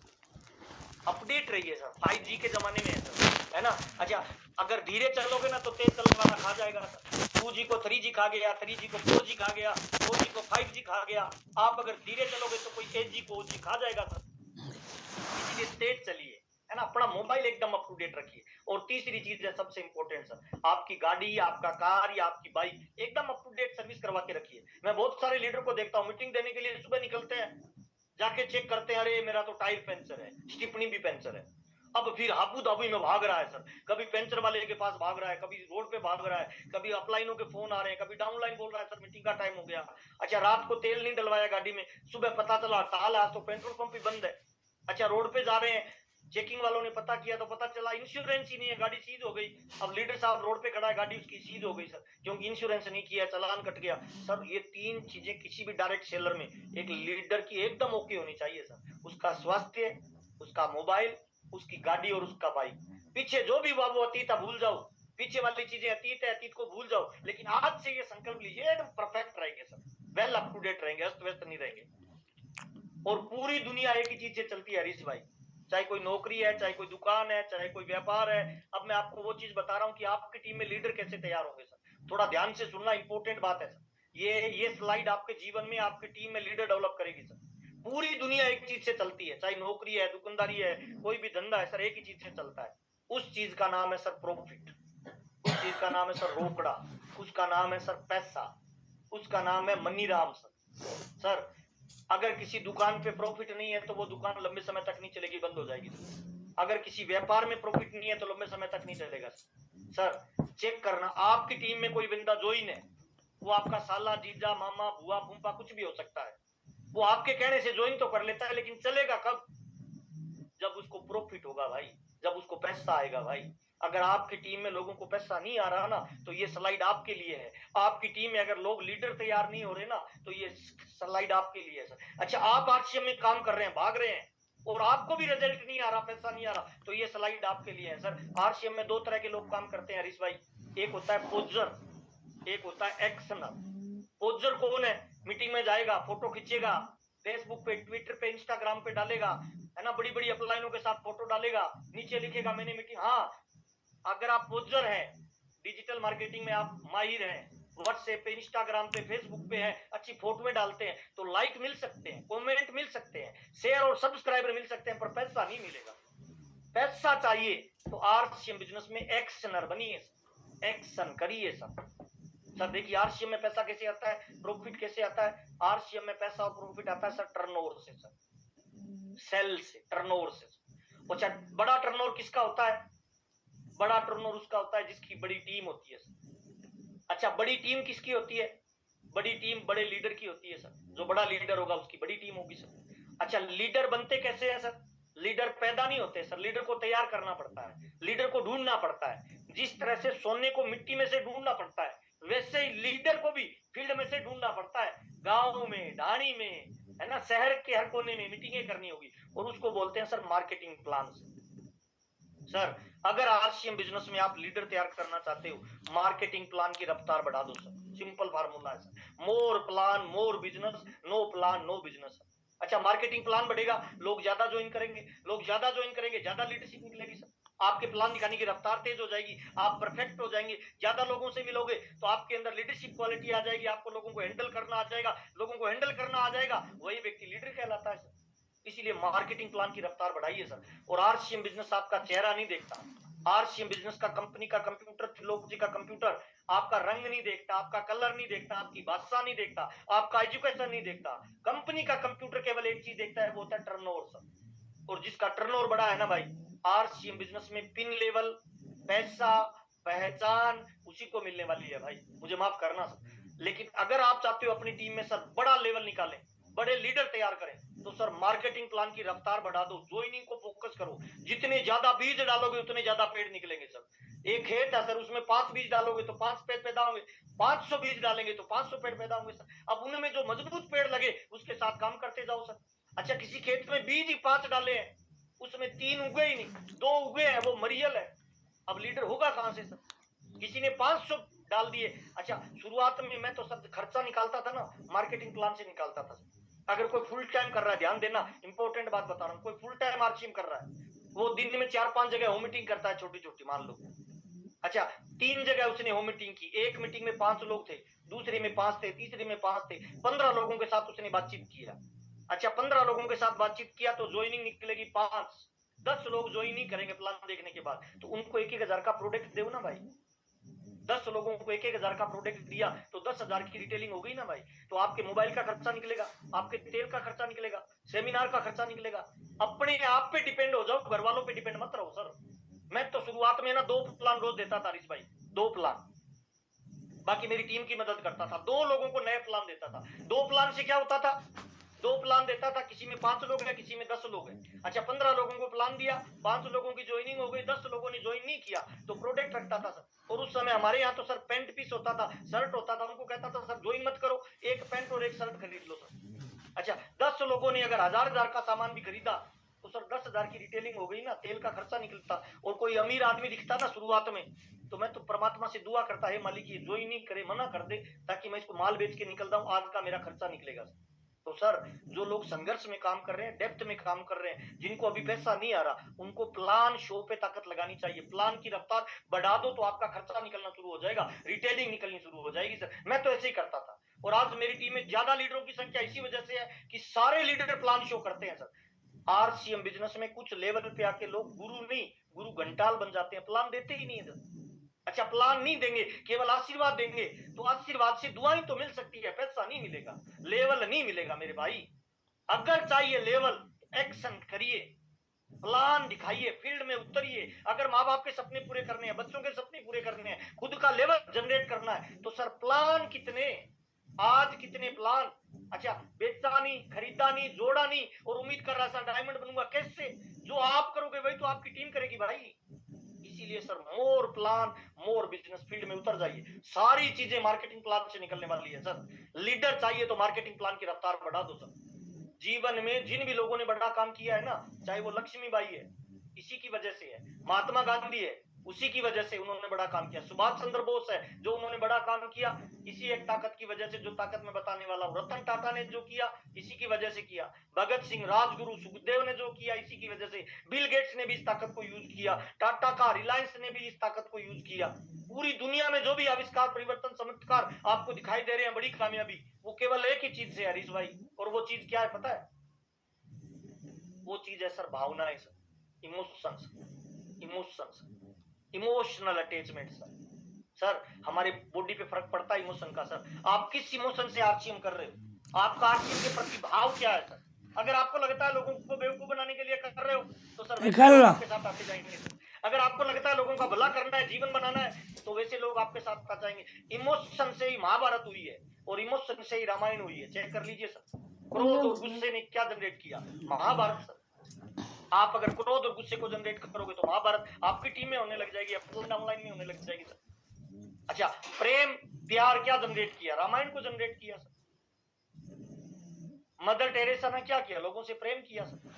अपडेट रहिए सर। 5G के जमाने में है सर, है ना। अच्छा, अगर धीरे चलोगे ना तो तेज चलने वाला खा जाएगा सर। 2G को 3G खा गया, 3G को 4G खा गया, 4G को 5G खा गया। आप अगर धीरे चलोगे तो कोई 8G को 8G खा जाएगा सर। इसलिए तेज चलिए, है ना। अपना मोबाइल एकदम अप टू डेट रखिए। और तीसरी चीज है सबसे इंपॉर्टेंट सर, आपकी गाड़ी, आपका कार या आपकी बाइक एकदम अप टू डेट सर्विस करवा के रखिए। मैं बहुत सारे लीडर को देखता हूँ मीटिंग देने के लिए सुबह निकलते हैं, जाके चेक करते हैं, अरे मेरा तो टायर पंचर है, स्टिपनी भी पंचर है। अब फिर हाबू दाबू में भाग रहा है सर, कभी पंचर वाले के पास भाग रहा है, कभी रोड पे भाग रहा है, कभी अपलाइनों के फोन आ रहे हैं, कभी डाउनलाइन बोल रहा है सर मीटिंग का टाइम हो गया। अच्छा, रात को तेल नहीं डलवाया गाड़ी में, सुबह पता चला हड़ताल है तो पेट्रोल पंप भी बंद है। अच्छा, रोड पे जा रहे हैं, चेकिंग वालों ने पता किया तो पता चला इंश्योरेंस ही नहीं है, गाड़ी सीज हो गई। अब लीडर साहब रोड पे खड़ा है, गाड़ी उसकी सीज हो गई सर, क्योंकि इंश्योरेंस नहीं किया, चालान कट गया सर। ये तीन चीजें किसी भी डायरेक्ट सेलर में एक लीडर की एकदम ओके होनी चाहिए सर। उसका स्वास्थ्य, उसका मोबाइल, उसकी गाड़ी और उसका बाइक। पीछे जो भी वो अतीत है भूल जाओ, पीछे वाली चीजें अतीत है, अतीत को भूल जाओ, लेकिन आज से ये संकल्प लीजिए एकदम परफेक्ट रहेंगे sir, well up to date रहेंगे, अस्त व्यस्त नहीं रहेंगे। और पूरी दुनिया एक ही चीज से चलती है हरीश भाई, चाहे कोई नौकरी है, चाहे कोई दुकान है, चाहे कोई व्यापार है। अब मैं आपको वो चीज बता रहा हूँ कि आपकी टीम में लीडर कैसे तैयार होंगे सर। थोड़ा ध्यान से सुनना, इंपॉर्टेंट बात है सर। ये स्लाइड आपके जीवन में आपकी टीम में लीडर डेवलप करेगी सर। पूरी दुनिया एक चीज से चलती है, चाहे नौकरी है, दुकानदारी है, कोई भी धंधा है सर, एक ही चीज से चलता है। उस चीज का नाम है सर प्रॉफिट। उस चीज का नाम है सर रोकड़ा, उसका नाम है सर पैसा, उसका नाम है मनी राम। सर अगर किसी दुकान पे प्रॉफिट नहीं है तो वो दुकान लंबे समय तक नहीं चलेगी, बंद हो जाएगी। अगर किसी व्यापार में प्रॉफिट नहीं है तो लंबे समय तक नहीं चलेगा। सर चेक करना, आपकी टीम में कोई बंदा ज्वाइन है, वो आपका साला, जीजा, मामा, बुआ, फूफा कुछ भी हो सकता है, वो आपके कहने से ज्वाइन तो कर लेता है, लेकिन चलेगा कब? जब उसको प्रॉफिट होगा भाई, जब उसको पैसा आएगा भाई। अगर आपकी टीम में लोगों को पैसा नहीं आ रहा ना, तो ये स्लाइड आपके लिए है। आपकी टीम में अगर लोग लीडर तैयार नहीं हो रहे ना, तो ये स्लाइड आपके लिए है सर। अच्छा, आप आरसीएम में काम कर रहे हैं, भाग रहे हैं, और आपको भी रिजल्ट नहीं आ रहा, पैसा नहीं आ रहा, तो ये स्लाइड आपके लिए है सर। आरसीएम में दो तरह के लोग काम करते हैं हरीश भाई, एक होता है पोजर, एक होता है एक्शनर। पोजर कौन है? मीटिंग में जाएगा, फोटो खींचेगा, फेसबुक पे, ट्विटर पे, इंस्टाग्राम पे डालेगा, है ना, बड़ी बड़ी अपलाइनों के साथ फोटो डालेगा, नीचे लिखेगा मैंने मीटिंग। हाँ, अगर आप पोजर हैं, डिजिटल मार्केटिंग में आप माहिर हैं, व्हाट्सएप पे, इंस्टाग्राम पे, फेसबुक पे है, अच्छी फोटो डालते हैं, तो लाइक मिल सकते हैं, कमेंट मिल सकते हैं, शेयर और सब्सक्राइबर मिल सकते हैं, पर पैसा नहीं मिलेगा। पैसा चाहिए तो आरसीएम बिजनेस में एक्शनर बनिए, एक्शन करिए सर। देखिए आरसीएम में पैसा कैसे आता है, प्रॉफिट कैसे आता है? आरसीएम में पैसा और प्रॉफिट आता है सर टर्नओवर से, सर सेल से, टर्नओवर से। अच्छा, बड़ा टर्नओवर किसका होता है? बड़ा टर्नओवर उसका होता है जिसकी बड़ी टीम होती है सर। अच्छा, बड़ी टीम किसकी होती है? बड़ी टीम बड़े लीडर की होती है सर। जो बड़ा लीडर होगा उसकी बड़ी टीम होगी सर। अच्छा, लीडर बनते कैसे हैं सर? लीडर पैदा नहीं होते सर, लीडर को तैयार करना पड़ता है, लीडर को ढूंढना पड़ता है। जिस तरह से सोने को मिट्टी में से ढूंढना पड़ता है, वैसे ही लीडर को भी फील्ड में से ढूंढना पड़ता है। गांव में, ढाणी में, है ना, शहर के हर कोने में मीटिंगें करनी होगी, और उसको बोलते हैं सर मार्केटिंग प्लान। सर अगर आरसीएम बिजनेस में आप लीडर तैयार करना चाहते हो, मार्केटिंग प्लान की रफ्तार बढ़ा दो सर। सिंपल फार्मूला है sir, more plan more business, no plan no business. अच्छा, मार्केटिंग प्लान बढ़ेगा, लोग ज्यादा ज्वाइन करेंगे, लोग ज्यादा ज्वाइन करेंगे, ज्यादा लीडरशिप निकलेगी सर। आपके प्लान दिखाने की रफ्तार तेज हो जाएगी, आप परफेक्ट हो जाएंगे, ज्यादा लोगों से मिलोगे तो आपके अंदर लीडरशिप क्वालिटी आ जाएगी, आपको लोगों को हैंडल करना आ जाएगा, लोगों को हैंडल करना आ जाएगा, वही व्यक्ति लीडर कहलाता है सर। इसीलिए मार्केटिंग प्लान की रफ्तार बढ़ाइए सर। और आरसीएम बिजनेस आपका चेहरा नहीं देखता, आरसीएम बिजनेस का कंपनी का कंप्यूटर, त्रिलोक का कंप्यूटर आपका रंग नहीं देखता, आपका कलर नहीं देखता, आपकी भाषा नहीं देखता, आपका एजुकेशन नहीं देखता। कंपनी का कंप्यूटर केवल एक चीज देखता है, वो होता है टर्नओवर सर। और जिसका टर्नओवर बड़ा है ना भाई, आरसीएम बिजनेस में पिन लेवल, पैसा, पहचान उसी को मिलने वाली है भाई, मुझे माफ करना सर। लेकिन अगर आप चाहते हो अपनी टीम में सर बड़ा लेवल निकालें, बड़े लीडर तैयार करें, तो सर मार्केटिंग प्लान की रफ्तार बढ़ा दो, ज्वाइनिंग को फोकस करो। जितने ज्यादा बीज डालोगे उतने ज्यादा पेड़ निकलेंगे सर। एक खेत है सर, उसमें 5 बीज डालोगे तो 5 पेड़ पैदा होंगे, 500 बीज डालेंगे तो 500 पेड़ पैदा होंगे सर। अब उनमें जो मजबूत पेड़ लगे उसके साथ काम करते जाओ सर। अच्छा, किसी खेत में बीज ही 5 डाले हैं, उसमें 3 उगे ही नहीं, 2 उगे हैं, वो मरियल है, अब लीडर होगा कहां से सर? किसी ने 500 डाल दिए। अच्छा, शुरुआत में मैं तो सब खर्चा निकालता था ना, मार्केटिंग प्लान से निकालता था। अगर कोई फुल टाइम कर रहा है, ध्यान देना, इंपॉर्टेंट बात बता रहा हूँ, कोई फुल टाइम आरसीएम कर रहा है, वो दिन में 4-5 जगह होम मीटिंग करता है, छोटी छोटी मान लो। अच्छा, 3 जगह उसने होम मीटिंग की, एक मीटिंग में 5 लोग थे, दूसरी में 5 थे, तीसरी में 5 थे, 15 लोगों के साथ उसने बातचीत किया। अच्छा, 15 लोगों के साथ बातचीत किया तो ज्वाइनिंग निकलेगी 5, 10 लोग ज्वाइन नहीं करेंगे प्लान देखने के बाद, तो उनको 1-1 हजार का प्रोडक्ट दो ना भाई। 10 लोगों को 1-1 हजार का प्रोडक्ट दिया तो 10,000 की रिटेलिंग हो गई ना भाई। तो आपके मोबाइल का खर्चा निकलेगा, आपके तेल का खर्चा निकलेगा, सेमिनार का खर्चा निकलेगा। अपने आप पे डिपेंड हो जाओ, घर वालों पे डिपेंड मत रहो सर। मैं तो शुरुआत में ना 2 प्लान रोज देता था हरीश भाई, 2 प्लान, बाकी मेरी टीम की मदद करता था, 2 लोगों को नए प्लान देता था। 2 प्लान से क्या होता था, 2 प्लान देता था, किसी में 5 लोग हैं, किसी में 10 लोग हैं। अच्छा, 15 लोगों को प्लान दिया, 5 लोगों की ज्वाइनिंग हो गई, 10 लोगों ने ज्वाइन नहीं किया, तो प्रोडक्ट रखता था सर। और उस समय हमारे यहाँ तो सर पेंट पीस होता था, शर्ट होता था, उनको कहता था सर ज्वाइन मत करो, एक पेंट और एक शर्ट खरीद लो सर। अच्छा, 10 लोगों ने अगर 1000 का सामान भी खरीदा तो सर 10,000 की रिटेलिंग हो गई ना, तेल का खर्चा निकलता। और कोई अमीर आदमी दिखता ना शुरुआत में, तो मैं तो परमात्मा से दुआ करता है, मालिक ये ज्वाइन नहीं करे, मना कर दे, ताकि मैं इसको माल बेच के निकलता हूँ, आज का मेरा खर्चा निकलेगा। तो सर जो लोग संघर्ष में काम कर रहे हैं, डेप्थ में काम कर रहे हैं, जिनको अभी पैसा नहीं आ रहा, उनको प्लान शो पे ताकत लगानी चाहिए। प्लान की रफ्तार बढ़ा दो तो आपका खर्चा निकलना शुरू हो जाएगा, रिटेलिंग निकलनी शुरू हो जाएगी सर। मैं तो ऐसे ही करता था, और आज मेरी टीम में ज्यादा लीडरों की संख्या इसी वजह से है कि सारे लीडर प्लान शो करते हैं सर। आरसीएम बिजनेस में कुछ लेवल पे आके लोग गुरु नहीं, गुरु घंटाल बन जाते हैं, प्लान देते ही नहीं है सर। अच्छा प्लान नहीं देंगे, केवल आशीर्वाद देंगे, तो आशीर्वाद से दुआएं तो मिल सकती है, पैसा नहीं मिलेगा, लेवल नहीं मिलेगा मेरे भाई। अगर चाहिए लेवल, एक्शन करिए, प्लान दिखाइए, फील्ड में उतरिए। अगर माँ बाप के सपने पूरे करने हैं, बच्चों के सपने पूरे करने हैं, खुद का लेवल जनरेट करना है, तो सर प्लान कितने, आज कितने प्लान। अच्छा बेचा नहीं, खरीदा नहीं, जोड़ा नहीं और उम्मीद कर रहा सर डायमंड बनूंगा, कैसे? जो आप करोगे वही तो आपकी टीम करेगी भाई। इसीलिए sir more plan, more business, field में उतर जाइए। सारी चीजें मार्केटिंग प्लान से निकलने वाली है सर। लीडर चाहिए तो मार्केटिंग प्लान की रफ्तार बढ़ा दो सर। जीवन में जिन भी लोगों ने बड़ा काम किया है ना, चाहे वो लक्ष्मीबाई है, इसी की वजह से है, महात्मा गांधी है, उसी की वजह से उन्होंने बड़ा काम किया, सुभाष चंद्र बोस है जो उन्होंने बड़ा काम किया, इसी एक ताकत की वजह से, जो ताकत मैं बताने वाला हूं। रतन टाटा ने जो किया इसी की वजह से किया, भगत सिंह, राजगुरु, सुखदेव ने जो किया इसी की वजह से, बिल गेट्स ने भी इस ताकत को यूज किया, टाटा का रिलायंस ने भी इस ताकत को यूज किया। पूरी दुनिया में जो भी आविष्कार, परिवर्तन, चमत्कार आपको दिखाई दे रहे हैं, बड़ी कामयाबी, वो केवल एक ही चीज से है हरीश भाई, और वो चीज क्या है पता है? वो चीज है सर भावनाएं sir, emotions, emotional attachment sir. Sir हमारे बॉडी पे फर्क पड़ता है इमोशन का सर। आप किस इमोशन से आरसीएम कर रहे हो, आपका आरसीएम के प्रति भाव क्या है सर? अगर आपको लगता है लोगों को बेवकूफ बनाने के लिए कर रहे हो तो सर वैसे लोग आपके साथ आते जाएंगे सर। अगर आपको लगता है लोगों का भला करना है, जीवन बनाना है, तो वैसे लोग आपके साथ आ जाएंगे। इमोशन से ही महाभारत हुई है और इमोशन से ही रामायण हुई है, चेक कर लीजिए सर। क्रोध और गुस्से ने क्या जनरेट किया? महाभारत सर। आप अगर क्रोध और गुस्से को जनरेट करोगे तो महाभारत आपकी टीम में होने लग जाएगी, ऑनलाइन में होने लग जाएगी सर। अच्छा प्रेम प्यार क्या जनरेट किया? रामायण को जनरेट किया सर। मदर टेरेसा ने क्या किया? लोगों से प्रेम किया सर।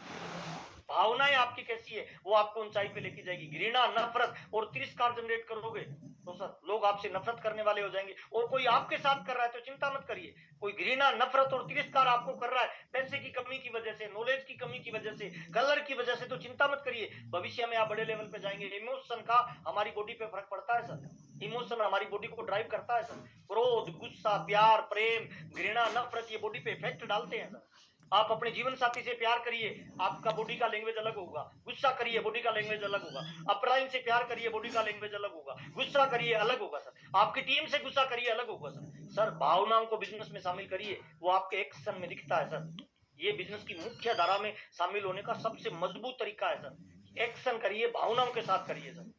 भावनाएं आपकी कैसी है वो आपको ऊंचाई पे लेके जाएगी। घृणा, नफरत और तिरस्कार जनरेट करोगे तो सर लोग आपसे नफरत करने वाले हो जाएंगे। और कोई आपके साथ कर रहा है तो चिंता मत करिए, कोई घृणा, नफरत और तिरस्कार आपको कर रहा है पैसे की कमी की वजह से, नॉलेज की कमी की वजह से, कलर की वजह से, तो चिंता मत करिए, भविष्य में आप बड़े लेवल पे जाएंगे। इमोशन का हमारी बॉडी पे फर्क पड़ता है सर। इमोशन हमारी बॉडी को ड्राइव करता है सर। क्रोध, गुस्सा, प्यार, प्रेम, घृणा, नफरत ये बॉडी पे इफेक्ट डालते हैं सर। आप अपने जीवन साथी से प्यार करिए, आपका बॉडी का लैंग्वेज अलग होगा। गुस्सा करिए, बॉडी का लैंग्वेज अलग होगा। अपराइन से प्यार करिए, बॉडी का लैंग्वेज अलग होगा। गुस्सा करिए, अलग होगा सर। आपकी टीम से गुस्सा करिए, अलग होगा सर। सर भावनाओं को बिजनेस में शामिल करिए, वो आपके एक्शन में दिखता है सर। ये बिजनेस की मुख्य धारा में शामिल होने का सबसे मजबूत तरीका है सर। एक्शन करिए, भावनाओं के साथ करिए सर।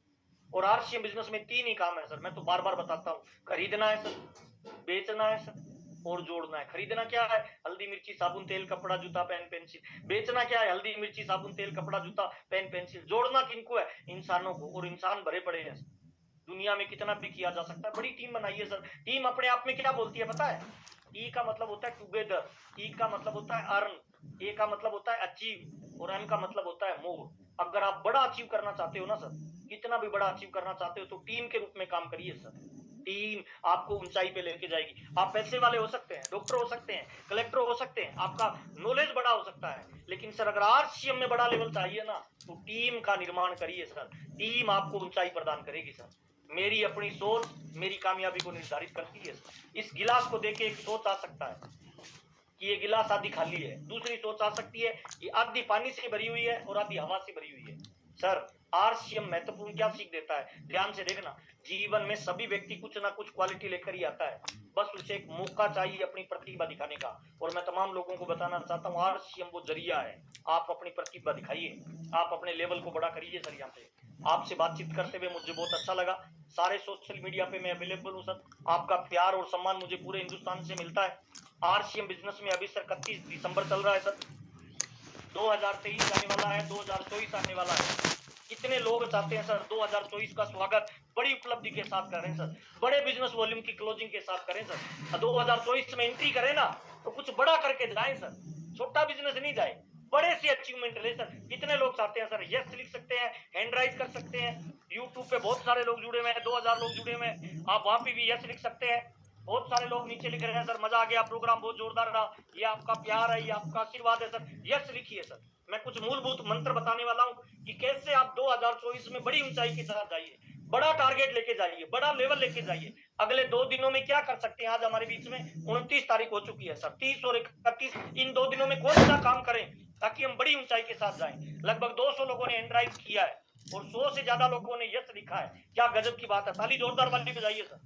और आरसीएम बिजनेस में 3 ही काम है सर, मैं तो बार बार बताता हूँ। खरीदना है सर, बेचना है सर और जोड़ना है। खरीदना क्या है? हल्दी, मिर्ची, साबुन, तेल, कपड़ा, जूता, पेन, पेंसिल। बेचना क्या है? हल्दी, मिर्ची, साबुन, तेल, कपड़ा, जूता, पेन, पेंसिल। जोड़ना किनको है? इंसानों को। और इंसान भरे पड़े हैं दुनिया में, कितना भी किया जा सकता है। बड़ी टीम बनाइए सर। टीम अपने आप में क्या बोलती है पता है? ई का मतलब होता है टुगेदर, ई का मतलब होता है अर्न, ए का मतलब होता है अचीव और एम का मतलब होता है मोर। अगर आप बड़ा अचीव करना चाहते हो ना सर, कितना भी बड़ा अचीव करना चाहते हो, तो टीम के रूप में काम करिए सर। टीम आपको ऊंचाई पे लेके जाएगी। आप पैसे वाले हो सकते हैं, डॉक्टर हो सकते हैं, कलेक्टर हो सकते हैं, आपका नॉलेज बड़ा हो सकता है, लेकिन सर अगर आरसीएम में बड़ा लेवल चाहिए ना, तो टीम का निर्माण करिए सर। टीम आपको ऊंचाई प्रदान करेगी सर। मेरी अपनी सोच मेरी कामयाबी को निर्धारित करती है। इस गिलास को देख के एक सोच आ सकता है कि ये गिलास आधी खाली है, दूसरी सोच आ सकती है कि आधी पानी से भरी हुई है और आधी हवा से भरी हुई है। सर आरसीएम महत्वपूर्ण क्या सीख देता है? ध्यान से देखना, जीवन में सभी व्यक्ति कुछ ना कुछ क्वालिटी लेकर ही आता है, बस उसे एक मौका चाहिए अपनी प्रतिभा दिखाने का। और मैं तमाम लोगों को बताना चाहता हूँ, आरसीएम वो जरिया है। आप अपनी प्रतिभा दिखाइए, आप अपने लेवल को बड़ा करिए सर। यहाँ पे आपसे बातचीत करते हुए मुझे बहुत अच्छा लगा। सारे सोशल मीडिया पे मैं अवेलेबल हूँ सर। आपका प्यार और सम्मान मुझे पूरे हिंदुस्तान से मिलता है। आरसीएम बिजनेस में अभी सर 31 दिसंबर चल रहा है सर। 2023 आने वाला है, 2024 आने वाला है। कितने लोग चाहते हैं सर 2024 का स्वागत बड़ी उपलब्धि के साथ करें सर, बड़े बिजनेस वॉल्यूम की क्लोजिंग के साथ करें सर। 2024 में एंट्री करें ना तो कुछ बड़ा करके जाए सर, छोटा बिजनेस नहीं जाए, बड़े से अचीवमेंट ले सर। कितने लोग चाहते हैं सर? यस लिख सकते हैं, हैंड राइज कर सकते हैं। यूट्यूब पे बहुत सारे लोग जुड़े हुए हैं, 2000 लोग जुड़े हुए हैं, आप वहां पे भी यस लिख सकते हैं। बहुत सारे लोग नीचे लिख रहे हैं सर मजा आ गया, प्रोग्राम बहुत जोरदार रहा, ये आपका प्यार है, ये आपका आशीर्वाद है सर। यस लिखिए सर। मैं कुछ मूलभूत मंत्र बताने वाला हूँ कि कैसे आप 2024 में बड़ी ऊंचाई के साथ जाइए, बड़ा टारगेट लेके जाइए, बड़ा लेवल लेके जाइए। अगले 2 दिनों में क्या कर सकते हैं? आज हमारे बीच में 29 तारीख हो चुकी है सर, 30 और 31, इन 2 दिनों में कौन सा काम करें ताकि हम बड़ी ऊंचाई के साथ जाएं? लगभग 200 लोगों ने हैंड राइज किया है, और 100 से ज्यादा लोगों ने यस लिखा है। क्या गजब की बात है, ताली जोरदार वाली बजाइए सर।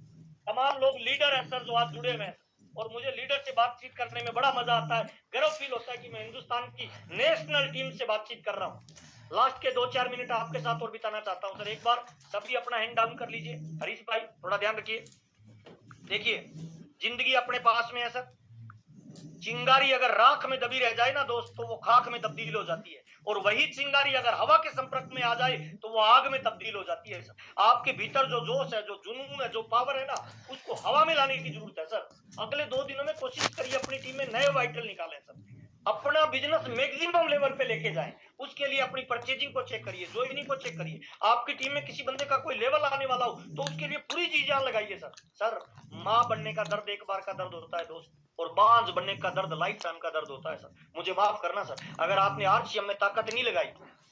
तमाम लोग लीडर है सर जो आज जुड़े हुए हैं और मुझे लीडर से बातचीत करने में बड़ा मजा आता है, गर्व फील होता है कि मैं हिंदुस्तान की नेशनल टीम से बातचीत कर रहा हूँ। लास्ट के 2-4 मिनट आपके साथ और बिताना चाहता हूँ सर। एक बार सभी अपना हैंड डाउन कर लीजिए। हरीश भाई थोड़ा ध्यान रखिए। देखिए जिंदगी अपने पास में है सर। चिंगारी अगर राख में दबी रह जाए ना दोस्त तो वो खाक में तब्दील हो जाती है, और वही चिंगारी अगर हवा के संपर्क में आ जाए तो वो आग में तब्दील हो जाती है सर। आपके भीतर जो जोश है, जो जुनून है, जो पावर है ना, उसको हवा में लाने की जरूरत है सर। अगले 2 दिनों में कोशिश करिए अपनी टीम में नए वाइटल निकालें सर, अपना बिजनेस मैक्सिमम लेवल पे लेके जाएं। उसके लिए अपनी परचेजिंग को चेक करिए, ज्वाइनिंग को चेक करिए। आपकी टीम में किसी बंदे का कोई लेवल आने वाला हो तो उसके लिए पूरी जी जान लगाइए सर। सर माँ बनने का दर्द एक बार का दर्द होता है दोस्त, और बांझ बनने का दर्द लाइफ टाइम का दर्द होता है सर। मुझे माफ करना सर, अगर आपने आरसीएम में ताकत नहीं लगाई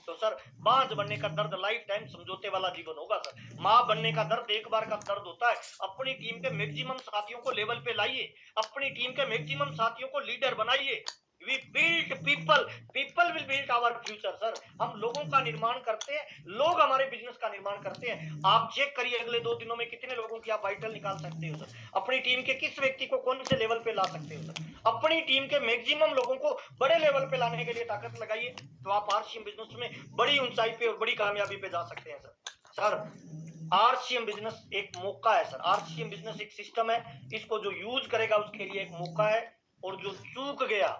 तो सर बांझ बनने का दर्द लाइफ टाइम समझौते वाला जीवन होगा सर। माँ बनने का दर्द एक बार का दर्द होता है। अपनी टीम के मैक्सिमम साथियों को लेवल पे लाइए, अपनी टीम के मैक्सिमम साथियों को लीडर बनाइए। We build people, people will build our future sir. हम लोगों का निर्माण करते हैं, लोग हमारे बिजनेस का निर्माण करते हैं। आप चेक करिए अगले 2 दिनों में कितने लोगों की आप वाइटल निकाल सकते हो सर। अपनी टीम के किस व्यक्ति को कौन से लेवल पे ला सकते हो सर। अपनी टीम के मैक्सिमम लोगों को बड़े लेवल पे लाने के लिए ताकत लगाइए, तो आप आरसीएम बिजनेस में बड़ी ऊंचाई पे और बड़ी कामयाबी पे जा सकते हैं सर। सर आरसीएम बिजनेस एक मौका है सर। आरसीएम बिजनेस एक सिस्टम है, इसको जो यूज करेगा उसके लिए एक मौका है, और जो चूक गया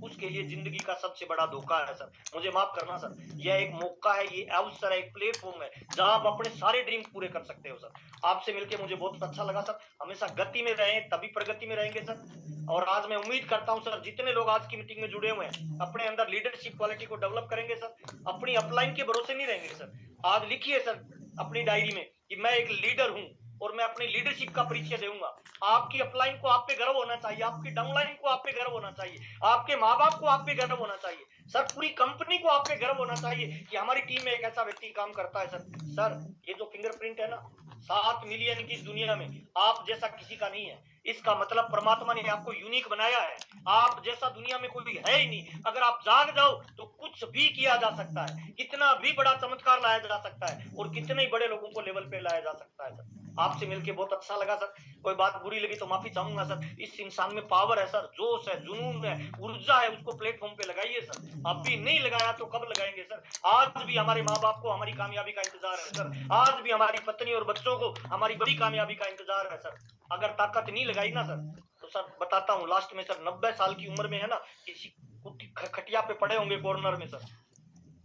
उसके लिए जिंदगी का सबसे बड़ा धोखा है सर। मुझे माफ करना सर, यह एक मौका है, ये अवसर है, एक प्लेटफॉर्म है जहां आप अपने सारे ड्रीम पूरे कर सकते हो सर। आपसे मिलकर मुझे बहुत अच्छा लगा सर। हमेशा गति में रहें तभी प्रगति में रहेंगे सर। और आज मैं उम्मीद करता हूं सर जितने लोग आज की मीटिंग में जुड़े हुए हैं अपने अंदर लीडरशिप क्वालिटी को डेवलप करेंगे सर, अपनी अपलाइन के भरोसे नहीं रहेंगे सर। आज लिखिए सर अपनी डायरी में कि मैं एक लीडर हूं और मैं अपनी लीडरशिप का परिचय दूंगा। आपकी अपलाइन को आप पे गर्व होना चाहिए, आपकी डाउनलाइन को आप पे गर्व होना चाहिए, आपके माँ बाप को आप पे गर्व होना चाहिए सर, पूरी कंपनी को आप पे गर्व होना चाहिए कि हमारी टीम में एक ऐसा व्यक्ति काम करता है सर। सर ये जो फिंगरप्रिंट है ना 7 मिलियन की दुनिया में आप जैसा किसी का नहीं है। इसका मतलब परमात्मा ने आपको यूनिक बनाया है। आप जैसा दुनिया में कोई है ही नहीं। अगर आप जाग जाओ तो कुछ भी किया जा सकता है, कितना भी बड़ा चमत्कार लाया जा सकता है, और कितने ही बड़े लोगों को लेवल पे लाया जा सकता है सर। आपसे मिलके बहुत अच्छा लगा सर। कोई बात बुरी लगी तो माफी चाहूंगा सर। इस इंसान में पावर है सर, जोश है, जुनून है, ऊर्जा है, उसको प्लेटफॉर्म पे लगाइए सर। अभी नहीं लगाया तो कब लगाएंगे सर। आज भी हमारे माँ बाप को हमारी कामयाबी का इंतजार है सर, आज भी हमारी पत्नी और बच्चों को हमारी बड़ी कामयाबी का इंतजार है सर। अगर ताकत नहीं लगाई ना सर तो सर बताता हूँ लास्ट में सर 90 साल की उम्र में है ना किसी खटिया पे पड़े होंगे कॉर्नर में सर,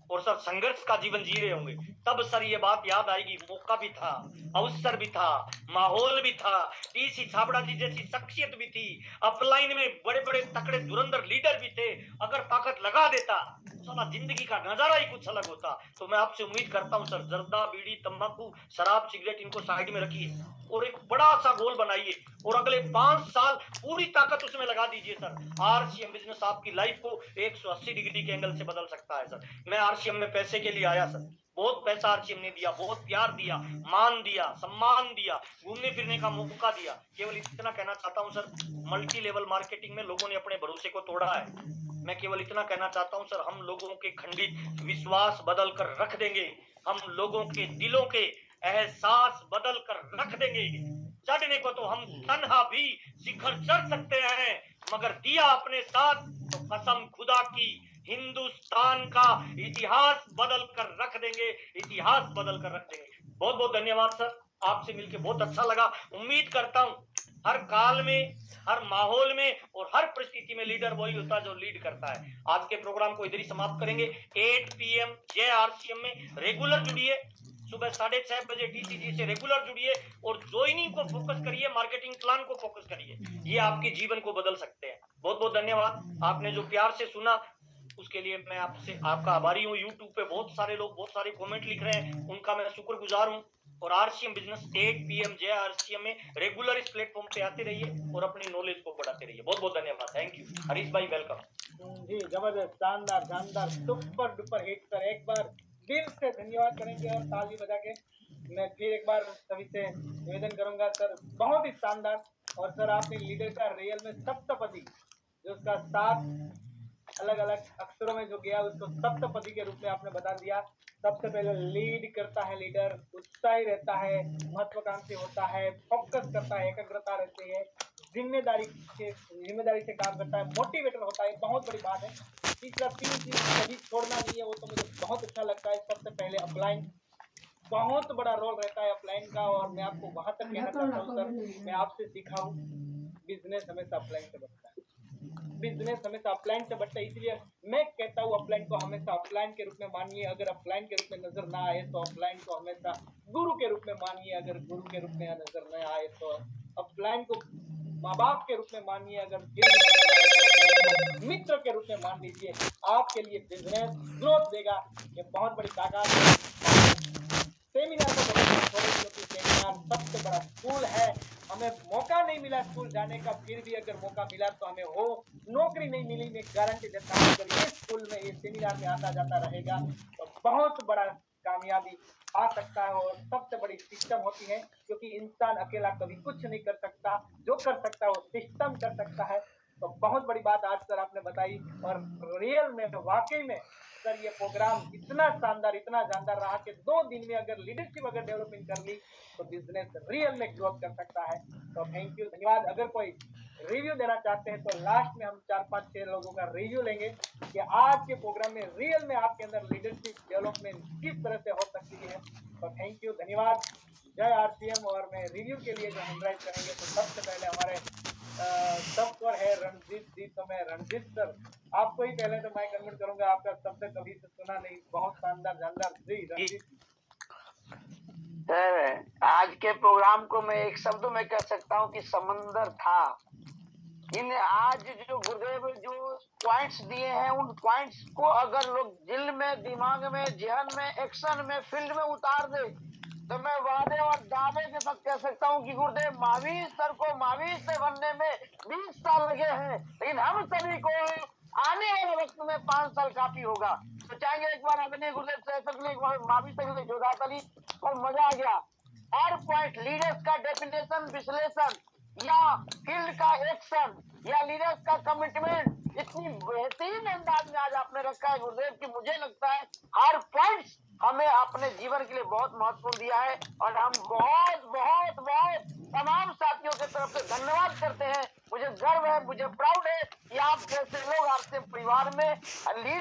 और सर संघर्ष का जीवन जी रहे होंगे। तब सर ये बात याद आएगी, मौका भी था, अवसर भी था, माहौल भी था, टीसी छाबड़ा जी जैसी शख्सियत भी थी, अपलाइन में बड़े बड़े तकड़े धुरंधर लीडर भी थे। अगर ताकत लगा देता साला जिंदगी का नजारा ही कुछ अलग होता। तो मैं आपसे उम्मीद करता हूं सर जर्दा बीड़ी तंबाकू शराब सिगरेट इनको साइड में रखिए और एक बड़ा सा गोल बनाइए, और अगले 5 साल पूरी ताकत उसमें लगा दीजिए सर। आरसीएम बिजनेस आपकी लाइफ को 180 डिग्री के एंगल से बदल सकता है सर। मैं आरसीएम में पैसे के लिए आया सर, बहुत पैसा आरसीएम ने दिया, बहुत प्यार दिया, मान दिया, सम्मान दिया, घूमने फिरने का मौका दिया। केवल इतना कहना चाहता हूं सर, मल्टी लेवल मार्केटिंग में लोगों ने अपने भरोसे को तोड़ा है। मैं केवल इतना कहना चाहता हूं सर, हम लोगों के खंडित विश्वास बदल कर रख देंगे, हम लोगों के दिलों के एहसास बदल कर रख देंगे। चढ़ने को तो हम तन्हा भी शिखर चढ़ सकते हैं, मगर दिया अपने साथ तो कसम खुदा की हिंदुस्तान का इतिहास बदल कर रख देंगे, इतिहास बदल कर रख देंगे। बहुत बहुत धन्यवाद सर, आपसे मिलकर बहुत अच्छा लगा। उम्मीद करता हूं हर काल में, हर माहौल में और हर परिस्थिति में लीडर वही होता है जो लीड करता है। आज के प्रोग्राम को इधर ही समाप्त करेंगे। 8 PM जय आरसीएम में रेगुलर जुड़िए, सुबह 6:30 बजे टीसीजी से रेगुलर जुड़िए और ज्वाइनिंग को फोकस करिए, मार्केटिंग प्लान को फोकस करिए, ये आपके जीवन को बदल सकते हैं। बहुत बहुत धन्यवाद। आपने जो प्यार से सुना उसके लिए मैं आपसे आपका आभारी हूँ। यूट्यूब पे बहुत सारे लोग बहुत सारे कमेंट लिख रहे हैं, उनका मैं शुक्रगुजार हूँ। और आरसीएम बिजनेस 8 PM जय आरसीएम में रेगुलर इस प्लेटफॉर्म पे आते रहिए और अपनी नॉलेज को बढ़ाते रहिए। बहुत बहुत धन्यवाद। थैंक यू हरीश भाई, वेलकम। जी जबरदस्त, शानदार शानदार, सुपर डुपर हिट सर। एक बार दिल से धन्यवाद करेंगे और ताली बजा के मैं फिर एक बार सभी से निवेदन करूंगा सर, बहुत ही शानदार। और सर आपने लीडर का रियल में सप्तपदी जो उसका 7 अलग अलग अक्षरों में जो गया उसको सप्तपदी के रूप में आपने बता दिया। सबसे पहले लीड करता है लीडर, उत्साही रहता है, महत्वाकांक्षी होता है, फोकस करता है, एकाग्रता रहती है, जिम्मेदारी से काम करता है, मोटिवेटर होता है, बहुत बड़ी बात है। तीसरा 3 चीज कभी छोड़ना नहीं है, वो तो मुझे बहुत अच्छा लगता है। सबसे पहले अपलाइन, बहुत बड़ा रोल रहता है अपलाइन का, और मैं आपको वहां तक कहना चाहता हूँ सर, मैं आपसे सीखा हूँ, बिजनेस हमेशा अपलाइन से बढ़ता है, बिजनेस हमेशा अपलाइन से बढ़ता है। इसलिए मैं कहता हूँ अपलाइन को हमेशा अपलाइन के रूप में मानिए, अगर अपलाइन के रूप में नजर ना आए तो अपलाइन को हमेशा गुरु के रूप में मानिए, अगर गुरु के रूप में नजर न आए तो अपलाइन को माँ बाप के रूप में मानिए, अगर फिर भी नजर आए तो अपलाइन को मित्र के रूप में मान लीजिए। आपके लिए बिजनेस ग्रोथ देगा, ये बहुत बड़ी ताकत है। सेमिनार को कभी मत छोड़े, क्योंकि सेमिनार सबसे बड़ा स्कूल है। हमें मौका नहीं मिला स्कूल जाने का, फिर भी अगर मौका मिला तो हमें वो नौकरी नहीं मिली, मैं गारंटी देता हूँ। अगर ये स्कूल में ये सेमिनार में आता जाता रहेगा तो बहुत बड़ा कामयाबी आ सकता है। और सबसे बड़ी सिस्टम होती है, क्योंकि इंसान अकेला कभी कुछ नहीं कर सकता, जो कर सकता है वो सिस्टम कर सकता है। तो बहुत बड़ी बात आज सर आपने बताई, और रियल में वाकई में सर ये प्रोग्राम इतना शानदार, इतना जानदार रहा कि 2 दिन में अगर लीडरशिप अगर डेवलपमेंट कर ली तो बिजनेस रियल में ग्रोथ कर सकता है। तो थैंक यू, धन्यवाद। अगर कोई रिव्यू देना चाहते हैं तो लास्ट में हम 4-5-6 लोगों का रिव्यू लेंगे कि आज के प्रोग्राम में रियल में आपके अंदर लीडरशिप डेवलपमेंट किस तरह से हो सकती है। तो थैंक यू, धन्यवाद। जय आरसीएम। और मैं रिव्यू के लिए जो हैंड राइज करेंगे तो सबसे पहले हमारे सब पर है रणजीत जी, तो मैं रणजीत सर आपको ही पहले तो मैं कन्वर्ट करूंगा, आपका शब्द कभी से सुना नहीं, बहुत शानदार जानदार जी रणजीत जी। सर, आज के प्रोग्राम को मैं एक शब्द में कह सकता हूँ कि समंदर था। इन आज जो गुरुदेव जो पॉइंट्स दिए हैं, उन पॉइंट्स को अगर लोग दिल में, दिमाग में, जहन में, एक्शन में, फील्ड में उतार दे तो मैं वादे और दावे के साथ कह सकता हूँ कि गुरुदेव महावीर सर को महावीर से बनने में 20 साल लगे हैं, लेकिन हम सभी को आने वाले वक्त में 5 साल काफी होगा। तो चाहेंगे एक बार अपने गुरुदेव से एक बार महावीर से जोधा तली और मजा आ गया। हर पॉइंट लीडर्स का डेफिनेशन, विश्लेषण या फील्ड का एक्शन या लीडर्स का कमिटमेंट इतनी बेहतरीन अंदाज में आज आपने रखा है गुरुदेव कि मुझे लगता है हर पॉइंट हमें अपने जीवन के लिए बहुत महत्वपूर्ण दिया है। और हम बहुत बहुत बहुत तमाम साथियों की तरफ से धन्यवाद करते हैं। मुझे गर्व है, मुझे प्राउड है कि आप जैसे लोग आपके परिवार में लीड